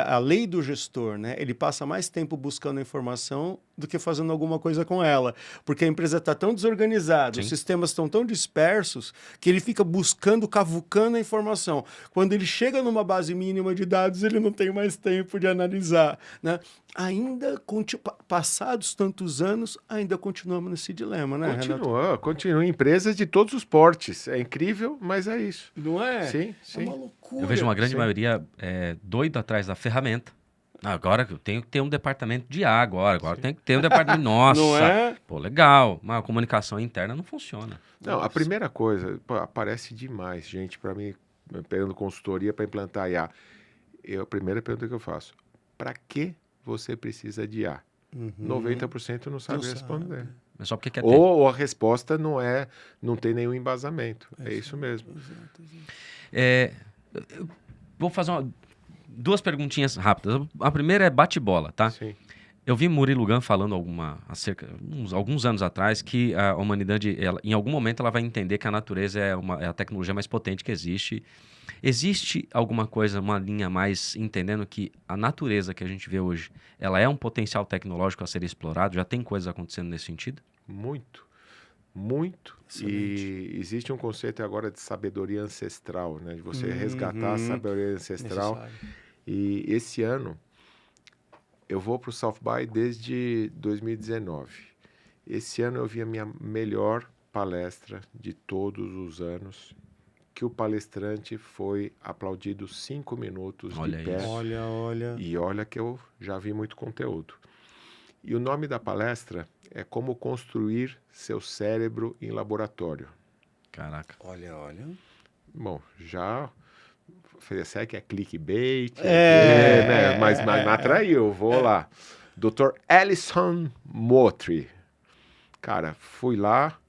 A lei do gestor, né? Ele passa mais tempo buscando a informação do que fazendo alguma coisa com ela. Porque a empresa está tão desorganizada, os Sim. sistemas estão tão dispersos, que ele fica buscando, cavucando a informação. Quando ele chega numa base mínima de dados, ele não tem mais tempo de analisar, né? Ainda, passados tantos anos, ainda continuamos nesse dilema, né, Renato? Continua. Empresas de todos os portes. É incrível, mas é isso. Não é? Sim, É sim. uma loucura. Eu vejo uma grande Sim. maioria doido atrás da ferramenta. Agora eu tenho que ter um departamento de A agora tem que ter um departamento... Nossa, Não é? pô, legal. Mas a comunicação interna não funciona. Não, a primeira coisa, aparece demais gente para mim, pegando consultoria para implantar IA. A primeira pergunta que eu faço, para que você precisa de IA? 90% não sabe responder. É só porque quer ter. Ou a resposta não tem nenhum embasamento. É isso mesmo. Eu vou fazer duas perguntinhas rápidas. A primeira é bate-bola, tá? Sim. Eu vi Murilo Gun falando alguns anos atrás que a humanidade, em algum momento, ela vai entender que a natureza é a tecnologia mais potente que existe. Existe alguma coisa, uma linha mais entendendo que a natureza que a gente vê hoje, ela é um potencial tecnológico a ser explorado? Já tem coisas acontecendo nesse sentido? Muito. Muito. Excelente. E existe um conceito agora de sabedoria ancestral, né? De você resgatar a sabedoria ancestral. Necessário. E esse ano, eu vou para o South By desde 2019. Esse ano eu vi a minha melhor palestra de todos os anos, que o palestrante foi aplaudido 5 minutos Olha de pé. isso. Olha. E olha que eu já vi muito conteúdo. E o nome da palestra é Como Construir Seu Cérebro em Laboratório. Caraca. Olha. Bom, já... Será que é clickbait? É. Mas me atraiu, vou lá. Dr. Alison Moultrie. Cara, fui lá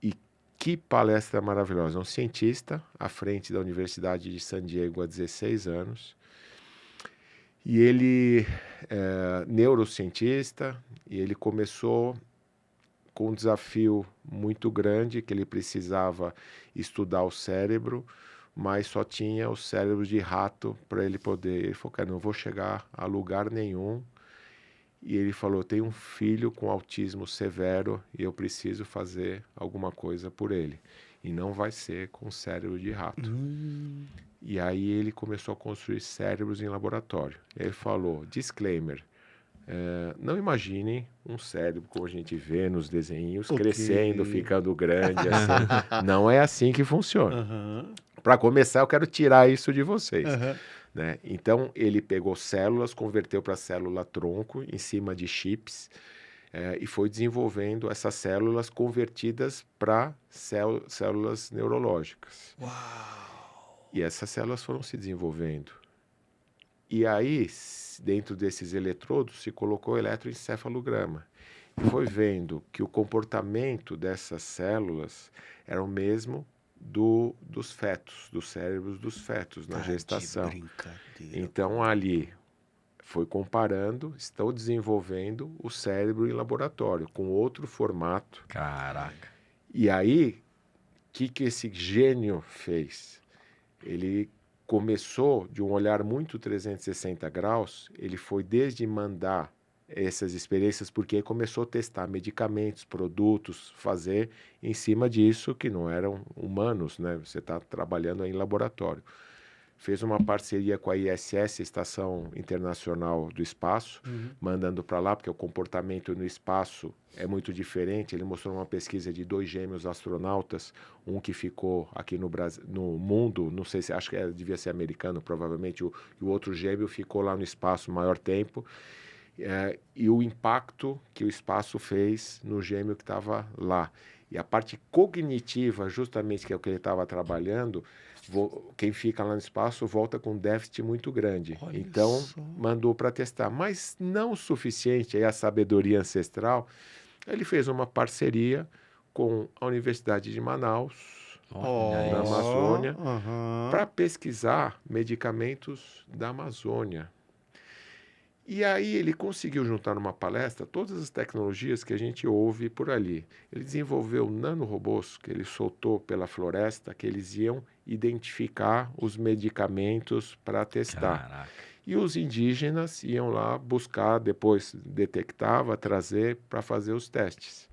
e que palestra maravilhosa. Um cientista à frente da Universidade de San Diego há 16 anos. E ele é neurocientista e ele começou com um desafio muito grande, que ele precisava estudar o cérebro, mas só tinha o cérebro de rato para ele poder. Ele falou, cara, não vou chegar a lugar nenhum. E ele falou, tenho um filho com autismo severo e eu preciso fazer alguma coisa por ele. E não vai ser com cérebro de rato. E aí ele começou a construir cérebros em laboratório. Ele falou, disclaimer, não imaginem um cérebro como a gente vê nos desenhos, crescendo, ficando grande, assim. Não é assim que funciona. Para começar, eu quero tirar isso de vocês. Né? Então, ele pegou células, converteu para célula-tronco em cima de chips e foi desenvolvendo essas células convertidas para células neurológicas. Uau! E essas células foram se desenvolvendo. E aí, dentro desses eletrodos, se colocou eletroencefalograma. E foi vendo que o comportamento dessas células era o mesmo dos fetos, dos cérebros dos fetos na gestação. Então, ali foi comparando, estão desenvolvendo o cérebro em laboratório, com outro formato. Caraca. E aí, o que esse gênio fez? Ele começou de um olhar muito 360 graus, ele foi desde mandar essas experiências, porque aí começou a testar medicamentos, produtos, fazer em cima disso, que não eram humanos, né? Você está trabalhando em laboratório. Fez uma parceria com a ISS, Estação Internacional do Espaço, mandando para lá, porque o comportamento no espaço é muito diferente. Ele mostrou uma pesquisa de 2 gêmeos astronautas, um que ficou aqui no Brasil, no mundo, não sei se, acho que devia ser americano, provavelmente, e o outro gêmeo ficou lá no espaço maior tempo. E o impacto que o espaço fez no gêmeo que estava lá. E a parte cognitiva, justamente, que é o que ele estava trabalhando, quem fica lá no espaço volta com um déficit muito grande. Olha então, só. mandou para testar. Mas não o suficiente, aí a sabedoria ancestral, ele fez uma parceria com a Universidade de Manaus, Olha na isso. Amazônia, para pesquisar medicamentos da Amazônia. E aí ele conseguiu juntar numa palestra todas as tecnologias que a gente ouve por ali. Ele desenvolveu nanorobôs que ele soltou pela floresta, que eles iam identificar os medicamentos para testar. Caraca. E os indígenas iam lá buscar, depois detectava, trazer para fazer os testes.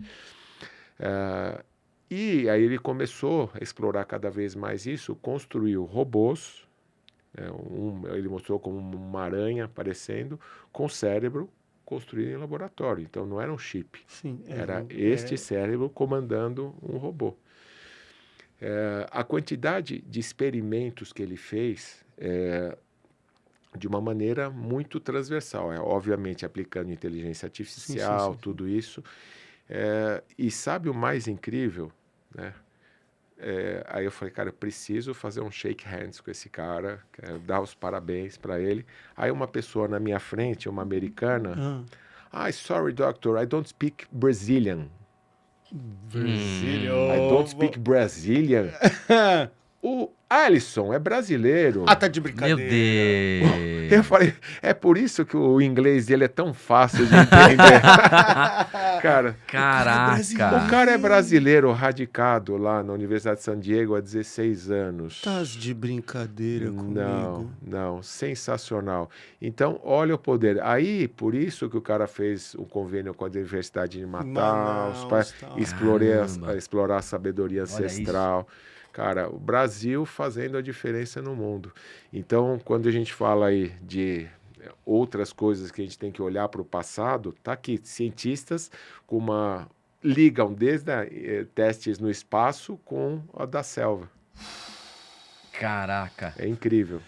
E aí ele começou a explorar cada vez mais isso, construiu robôs, ele mostrou como uma aranha aparecendo, com cérebro construído em laboratório. Então não era um chip, Sim, era este cérebro comandando um robô. A quantidade de experimentos que ele fez de uma maneira muito transversal, obviamente aplicando inteligência artificial, sim. tudo isso. E sabe o mais incrível, né? Aí eu falei, cara, eu preciso fazer um shake hands com esse cara, dar os parabéns para ele. Aí uma pessoa na minha frente, uma americana, sorry doctor, I don't speak Brazilian. I don't speak Brazilian. O Alisson é brasileiro. Tá de Meu brincadeira. Deus. Eu falei, é por isso que o inglês dele é tão fácil de entender. Cara, Caraca. o cara é brasileiro, radicado lá na Universidade de San Diego há 16 anos. Tás de brincadeira comigo. Não, sensacional. Então, olha o poder. Aí, por isso que o cara fez um convênio com a Universidade de Manaus, para explorar a sabedoria ancestral. Cara, o Brasil fazendo a diferença no mundo. Então, quando a gente fala aí de outras coisas que a gente tem que olhar para o passado, tá aqui, cientistas ligam desde testes no espaço com a da selva. Caraca. É incrível.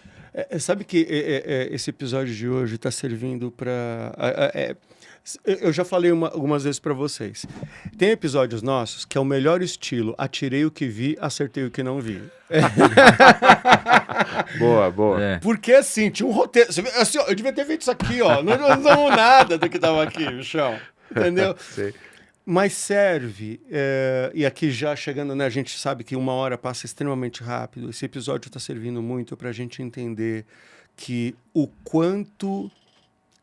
Sabe que esse episódio de hoje está servindo para... eu já falei algumas vezes para vocês. Tem episódios nossos que é o melhor estilo. Atirei o que vi, acertei o que não vi. Boa. Porque assim, tinha um roteiro. Assim, eu devia ter feito isso aqui, ó. Não usamos nada do que estava aqui, bichão. Entendeu? Sei. Mas serve, e aqui já chegando, né, a gente sabe que 1 hora passa extremamente rápido. Esse episódio está servindo muito para a gente entender que o quanto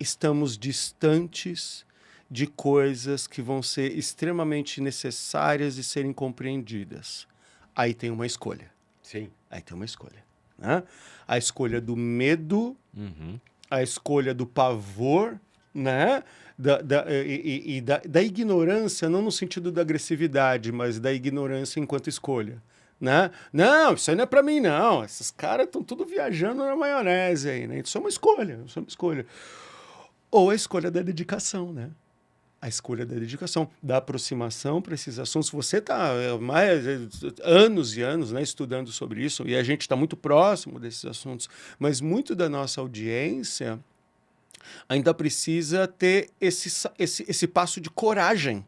estamos distantes de coisas que vão ser extremamente necessárias de serem compreendidas. Aí tem uma escolha. Sim. Aí tem uma escolha. Né? A escolha do medo, a escolha do pavor, né? Da ignorância, não no sentido da agressividade, mas da ignorância enquanto escolha. Né? Não, isso aí não é pra mim, não. Esses caras estão tudo viajando na maionese aí, né? Isso é uma escolha, Ou a escolha da dedicação, né? A escolha da dedicação, da aproximação para esses assuntos. Você está mais anos e anos, né, estudando sobre isso, e a gente está muito próximo desses assuntos, mas muito da nossa audiência ainda precisa ter esse passo de coragem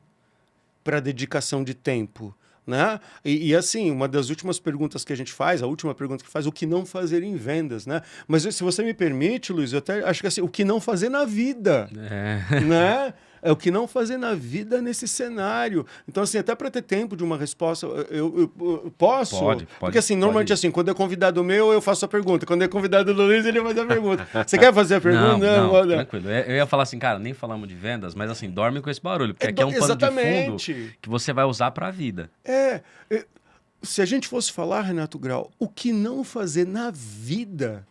para a dedicação de tempo. Né? E assim, uma das últimas perguntas que a gente faz, a última pergunta que faz, o que não fazer em vendas, né? Mas se você me permite, Luiz, eu até acho que assim, o que não fazer na vida, né? É o que não fazer na vida nesse cenário. Então, assim, até para ter tempo de uma resposta, eu posso? Pode. Porque, assim, normalmente, assim, quando é convidado meu, eu faço a pergunta. Quando é convidado do Luiz, ele faz a pergunta. Você quer fazer a pergunta? Não, tranquilo. Eu ia falar assim, cara, nem falamos de vendas, mas assim, dorme com esse barulho, porque aqui é um pano de fundo que você vai usar para a vida. Se a gente fosse falar, Renato Grau, o que não fazer na vida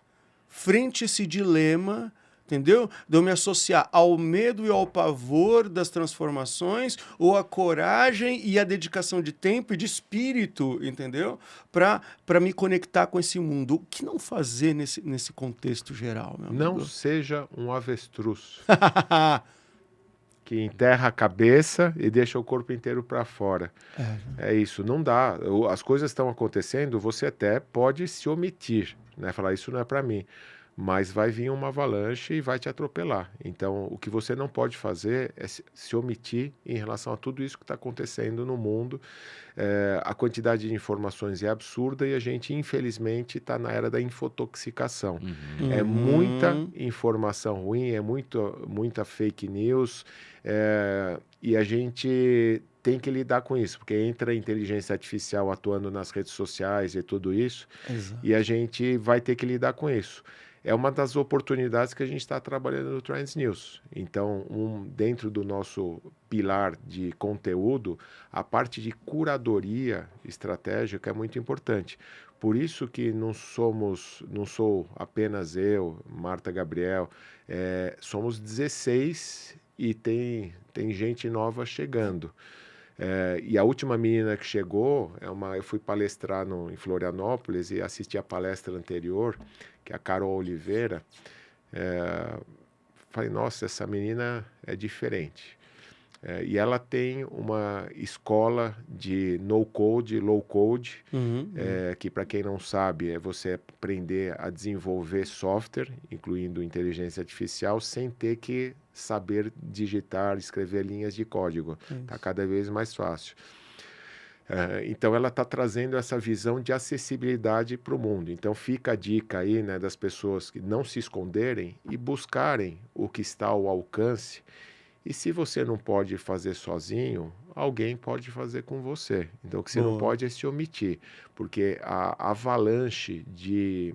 frente a esse dilema, entendeu? De eu me associar ao medo e ao pavor das transformações, ou a coragem e a dedicação de tempo e de espírito, entendeu? Para me conectar com esse mundo. O que não fazer nesse contexto geral, meu amigo? Não seja um avestruz que enterra a cabeça e deixa o corpo inteiro para fora. É isso, não dá. As coisas estão acontecendo, você até pode se omitir, né? Falar, isso não é para mim. Mas vai vir uma avalanche e vai te atropelar. Então, o que você não pode fazer é se omitir em relação a tudo isso que está acontecendo no mundo. A quantidade de informações é absurda e a gente, infelizmente, está na era da infotoxicação. É muita informação ruim, é muita fake news, e a gente tem que lidar com isso, porque entra a inteligência artificial atuando nas redes sociais e tudo isso, e a gente vai ter que lidar com isso. é uma das oportunidades que a gente está trabalhando no Trends News. Então, dentro do nosso pilar de conteúdo, a parte de curadoria estratégica é muito importante. Por isso que não sou apenas eu, Marta Gabriel, somos 16 e tem gente nova chegando. E a última menina que chegou, eu fui palestrar em Florianópolis e assisti a palestra anterior, que é a Carol Oliveira. Falei, nossa, essa menina é diferente. E ela tem uma escola de no-code, low-code, que, para quem não sabe, é você aprender a desenvolver software, incluindo inteligência artificial, sem ter que saber digitar, escrever linhas de código. Está cada vez mais fácil. Então, ela está trazendo essa visão de acessibilidade para o mundo. Então, fica a dica aí, né, das pessoas que não se esconderem e buscarem o que está ao alcance. E se você não pode fazer sozinho, alguém pode fazer com você. Então, o que você não pode é se omitir, porque a avalanche de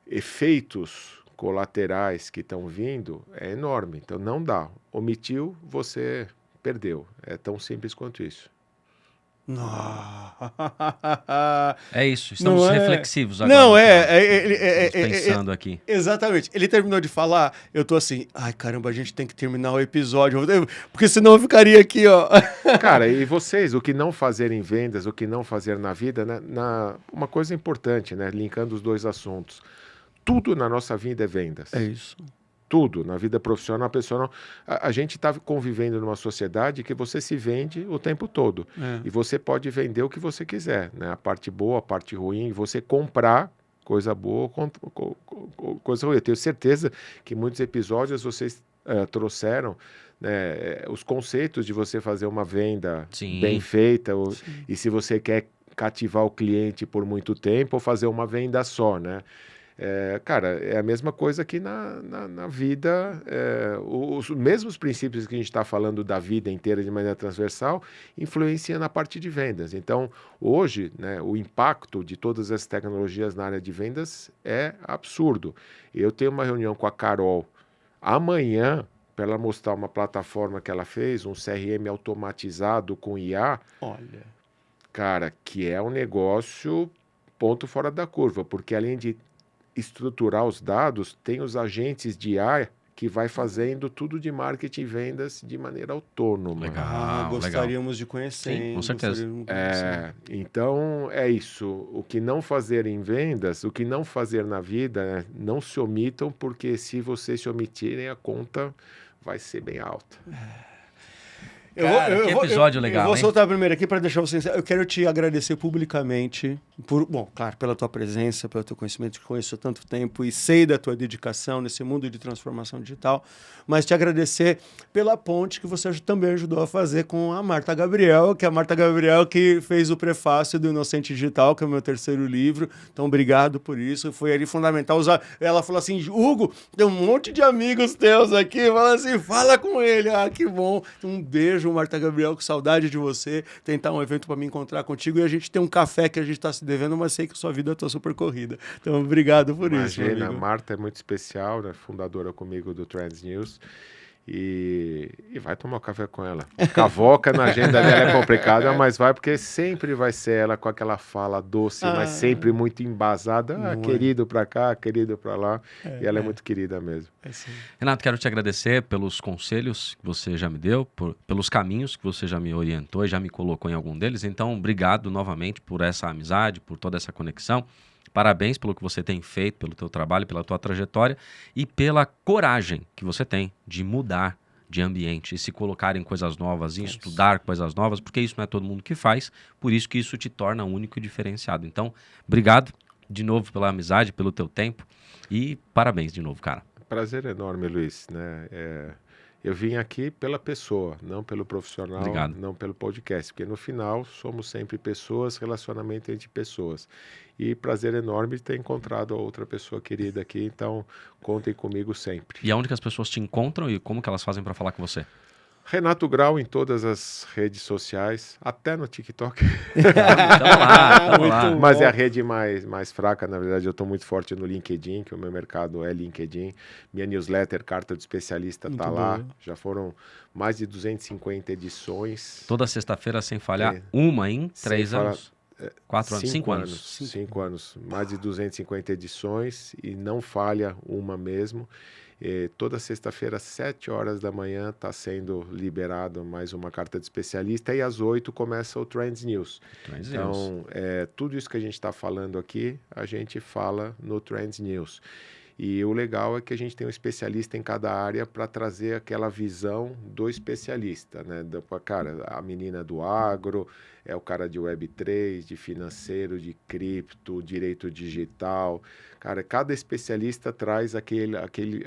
efeitos colaterais que estão vindo é enorme. Então, não dá. Omitiu, você perdeu. É tão simples quanto isso. É isso, estamos Não reflexivos agora. Não, pensando aqui. Exatamente. Ele terminou de falar, eu tô assim, ai caramba, a gente tem que terminar o episódio, porque senão eu ficaria aqui, ó. Cara, e vocês, o que não fazer em vendas, o que não fazer na vida, uma coisa importante, né, linkando os dois assuntos. Tudo na nossa vida é vendas. É isso. Tudo, na vida profissional, a pessoa não... A gente está convivendo numa sociedade que você se vende o tempo todo. E você pode vender o que você quiser, né? A parte boa, a parte ruim, você comprar coisa boa, coisa ruim. Eu tenho certeza que muitos episódios vocês trouxeram, né, os conceitos de você fazer uma venda bem feita, e se você quer cativar o cliente por muito tempo, ou fazer uma venda só, né? Cara, é a mesma coisa que na vida, os mesmos princípios que a gente está falando da vida inteira de maneira transversal, influenciam na parte de vendas. Então, hoje, né, o impacto de todas as tecnologias na área de vendas é absurdo. Eu tenho uma reunião com a Carol amanhã, para ela mostrar uma plataforma que ela fez, um CRM automatizado com IA. Olha. Cara, que é um negócio ponto fora da curva, porque além de estruturar os dados, tem os agentes de IA que vai fazendo tudo de marketing e vendas de maneira autônoma. Legal, gostaríamos de conhecer. Sim, com certeza. Então, é isso. O que não fazer em vendas, o que não fazer na vida, né? Não se omitam, porque se vocês se omitirem, a conta vai ser bem alta. Que episódio legal, eu vou hein? soltar primeiro aqui para deixar você... Eu quero te agradecer publicamente claro, pela tua presença, pelo teu conhecimento, que conheço há tanto tempo e sei da tua dedicação nesse mundo de transformação digital, mas te agradecer pela ponte que você também ajudou a fazer com a Marta Gabriel, que é a Marta Gabriel que fez o prefácio do Inocente Digital, que é o meu terceiro livro. Então, obrigado por isso. Foi ali fundamental usar. Ela falou assim, Hugo, tem um monte de amigos teus aqui, fala assim, fala com ele. Ah, que bom. Um beijo, Marta Gabriel, com saudade de você. Tentar um evento para me encontrar contigo e a gente tem um café que a gente está se devendo, mas sei que sua vida está super corrida. Então, obrigado por isso. Imagina, a Marta é muito especial, né? Fundadora comigo do Trends News. E vai tomar um café com ela. Cavoca na agenda dela é complicada, mas vai, porque sempre vai ser ela com aquela fala doce, mas sempre muito embasada. Querido pra cá, querido pra lá. E ela é muito querida mesmo. Renato, quero te agradecer pelos conselhos que você já me deu, pelos caminhos que você já me orientou e já me colocou em algum deles. Então, obrigado novamente por essa amizade, por toda essa conexão. Parabéns pelo que você tem feito, pelo teu trabalho, pela tua trajetória e pela coragem que você tem de mudar de ambiente e se colocar em coisas novas, em estudar coisas novas, porque isso não é todo mundo que faz, por isso que isso te torna único e diferenciado. Então, obrigado de novo pela amizade, pelo teu tempo e parabéns de novo, cara. Prazer enorme, Luiz, né? Eu vim aqui pela pessoa, não pelo profissional, Obrigado. Não pelo podcast, porque no final somos sempre pessoas, relacionamento entre pessoas. E prazer enorme ter encontrado a outra pessoa querida aqui, então contem comigo sempre. E aonde que as pessoas te encontram e como que elas fazem para falar com você? Renato Grau em todas as redes sociais, até no TikTok. Tamo lá. Mas é a rede mais fraca, na verdade. Eu estou muito forte no LinkedIn, que o meu mercado é LinkedIn. Minha newsletter, Carta do Especialista, está lá. boa. Já foram mais de 250 edições. Toda sexta-feira, sem falhar, É. uma em 3 falar- anos. 4 anos, 5 anos. 5 anos. Mais de 250 edições e não falha uma mesmo. Toda sexta-feira, às 7 horas da manhã, está sendo liberado mais uma carta de especialista e às 8 começa o Trends News. Trends News. Então, tudo isso que a gente está falando aqui, a gente fala no Trends News. E o legal é que a gente tem um especialista em cada área para trazer aquela visão do especialista, né? Cara, a menina do agro, é o cara de Web3, de financeiro, de cripto, direito digital. Cara, cada especialista traz aquilo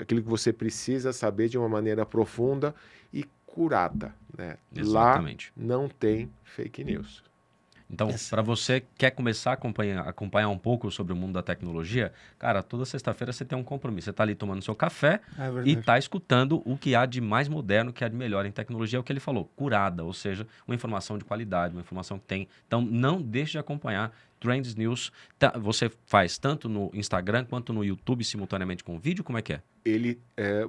que você precisa saber de uma maneira profunda e curada, né? Exatamente. Lá não tem fake news. Então, para você que quer começar a acompanhar um pouco sobre o mundo da tecnologia, cara, toda sexta-feira você tem um compromisso. Você está ali tomando seu café e está escutando o que há de mais moderno, o que há de melhor em tecnologia, é o que ele falou, curada, ou seja, uma informação de qualidade, uma informação que tem. Então, não deixe de acompanhar Trends News. Você faz tanto no Instagram quanto no YouTube simultaneamente com vídeo? Como é que é?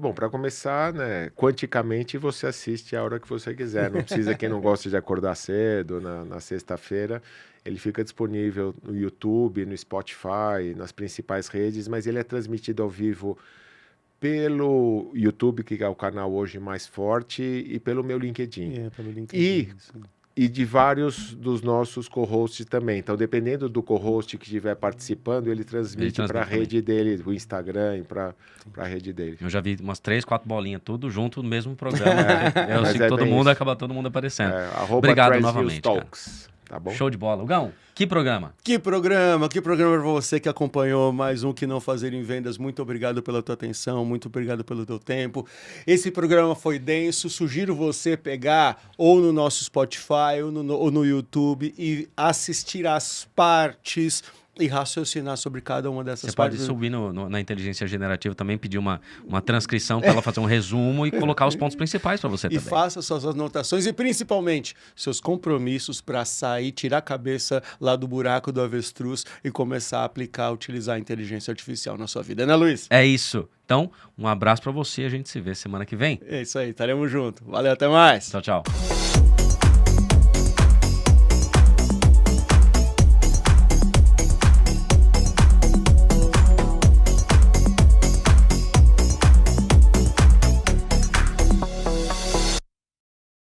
Bom, para começar, né, quanticamente você assiste a hora que você quiser. Não precisa quem não gosta de acordar cedo na sexta-feira. Ele fica disponível no YouTube, no Spotify, nas principais redes, mas ele é transmitido ao vivo pelo YouTube, que é o canal hoje mais forte, e pelo meu LinkedIn. Pelo LinkedIn. E de vários dos nossos co-hosts também. Então, dependendo do co-host que estiver participando, ele transmite para a rede dele, o Instagram, para a rede dele. Eu já vi umas 3, 4 bolinhas, tudo junto no mesmo programa. Eu sei que todo mundo acaba todo mundo aparecendo. Obrigado novamente, Talks, tá bom? Show de bola. Hugão, que programa? Que programa para você que acompanhou mais um Que Não Fazer em Vendas. Muito obrigado pela tua atenção, muito obrigado pelo teu tempo. Esse programa foi denso, sugiro você pegar ou no nosso Spotify ou no YouTube e assistir às partes e raciocinar sobre cada uma dessas Você pode partes. subir na inteligência generativa também, pedir uma transcrição para ela fazer um resumo e colocar os pontos principais para você E também. faça suas anotações e principalmente seus compromissos para sair, tirar a cabeça lá do buraco do avestruz e começar a aplicar, utilizar a inteligência artificial na sua vida, né, Luiz? É isso. Então, um abraço para você e a gente se vê semana que vem. É isso aí, estaremos juntos. Valeu, até mais. Tchau, tchau.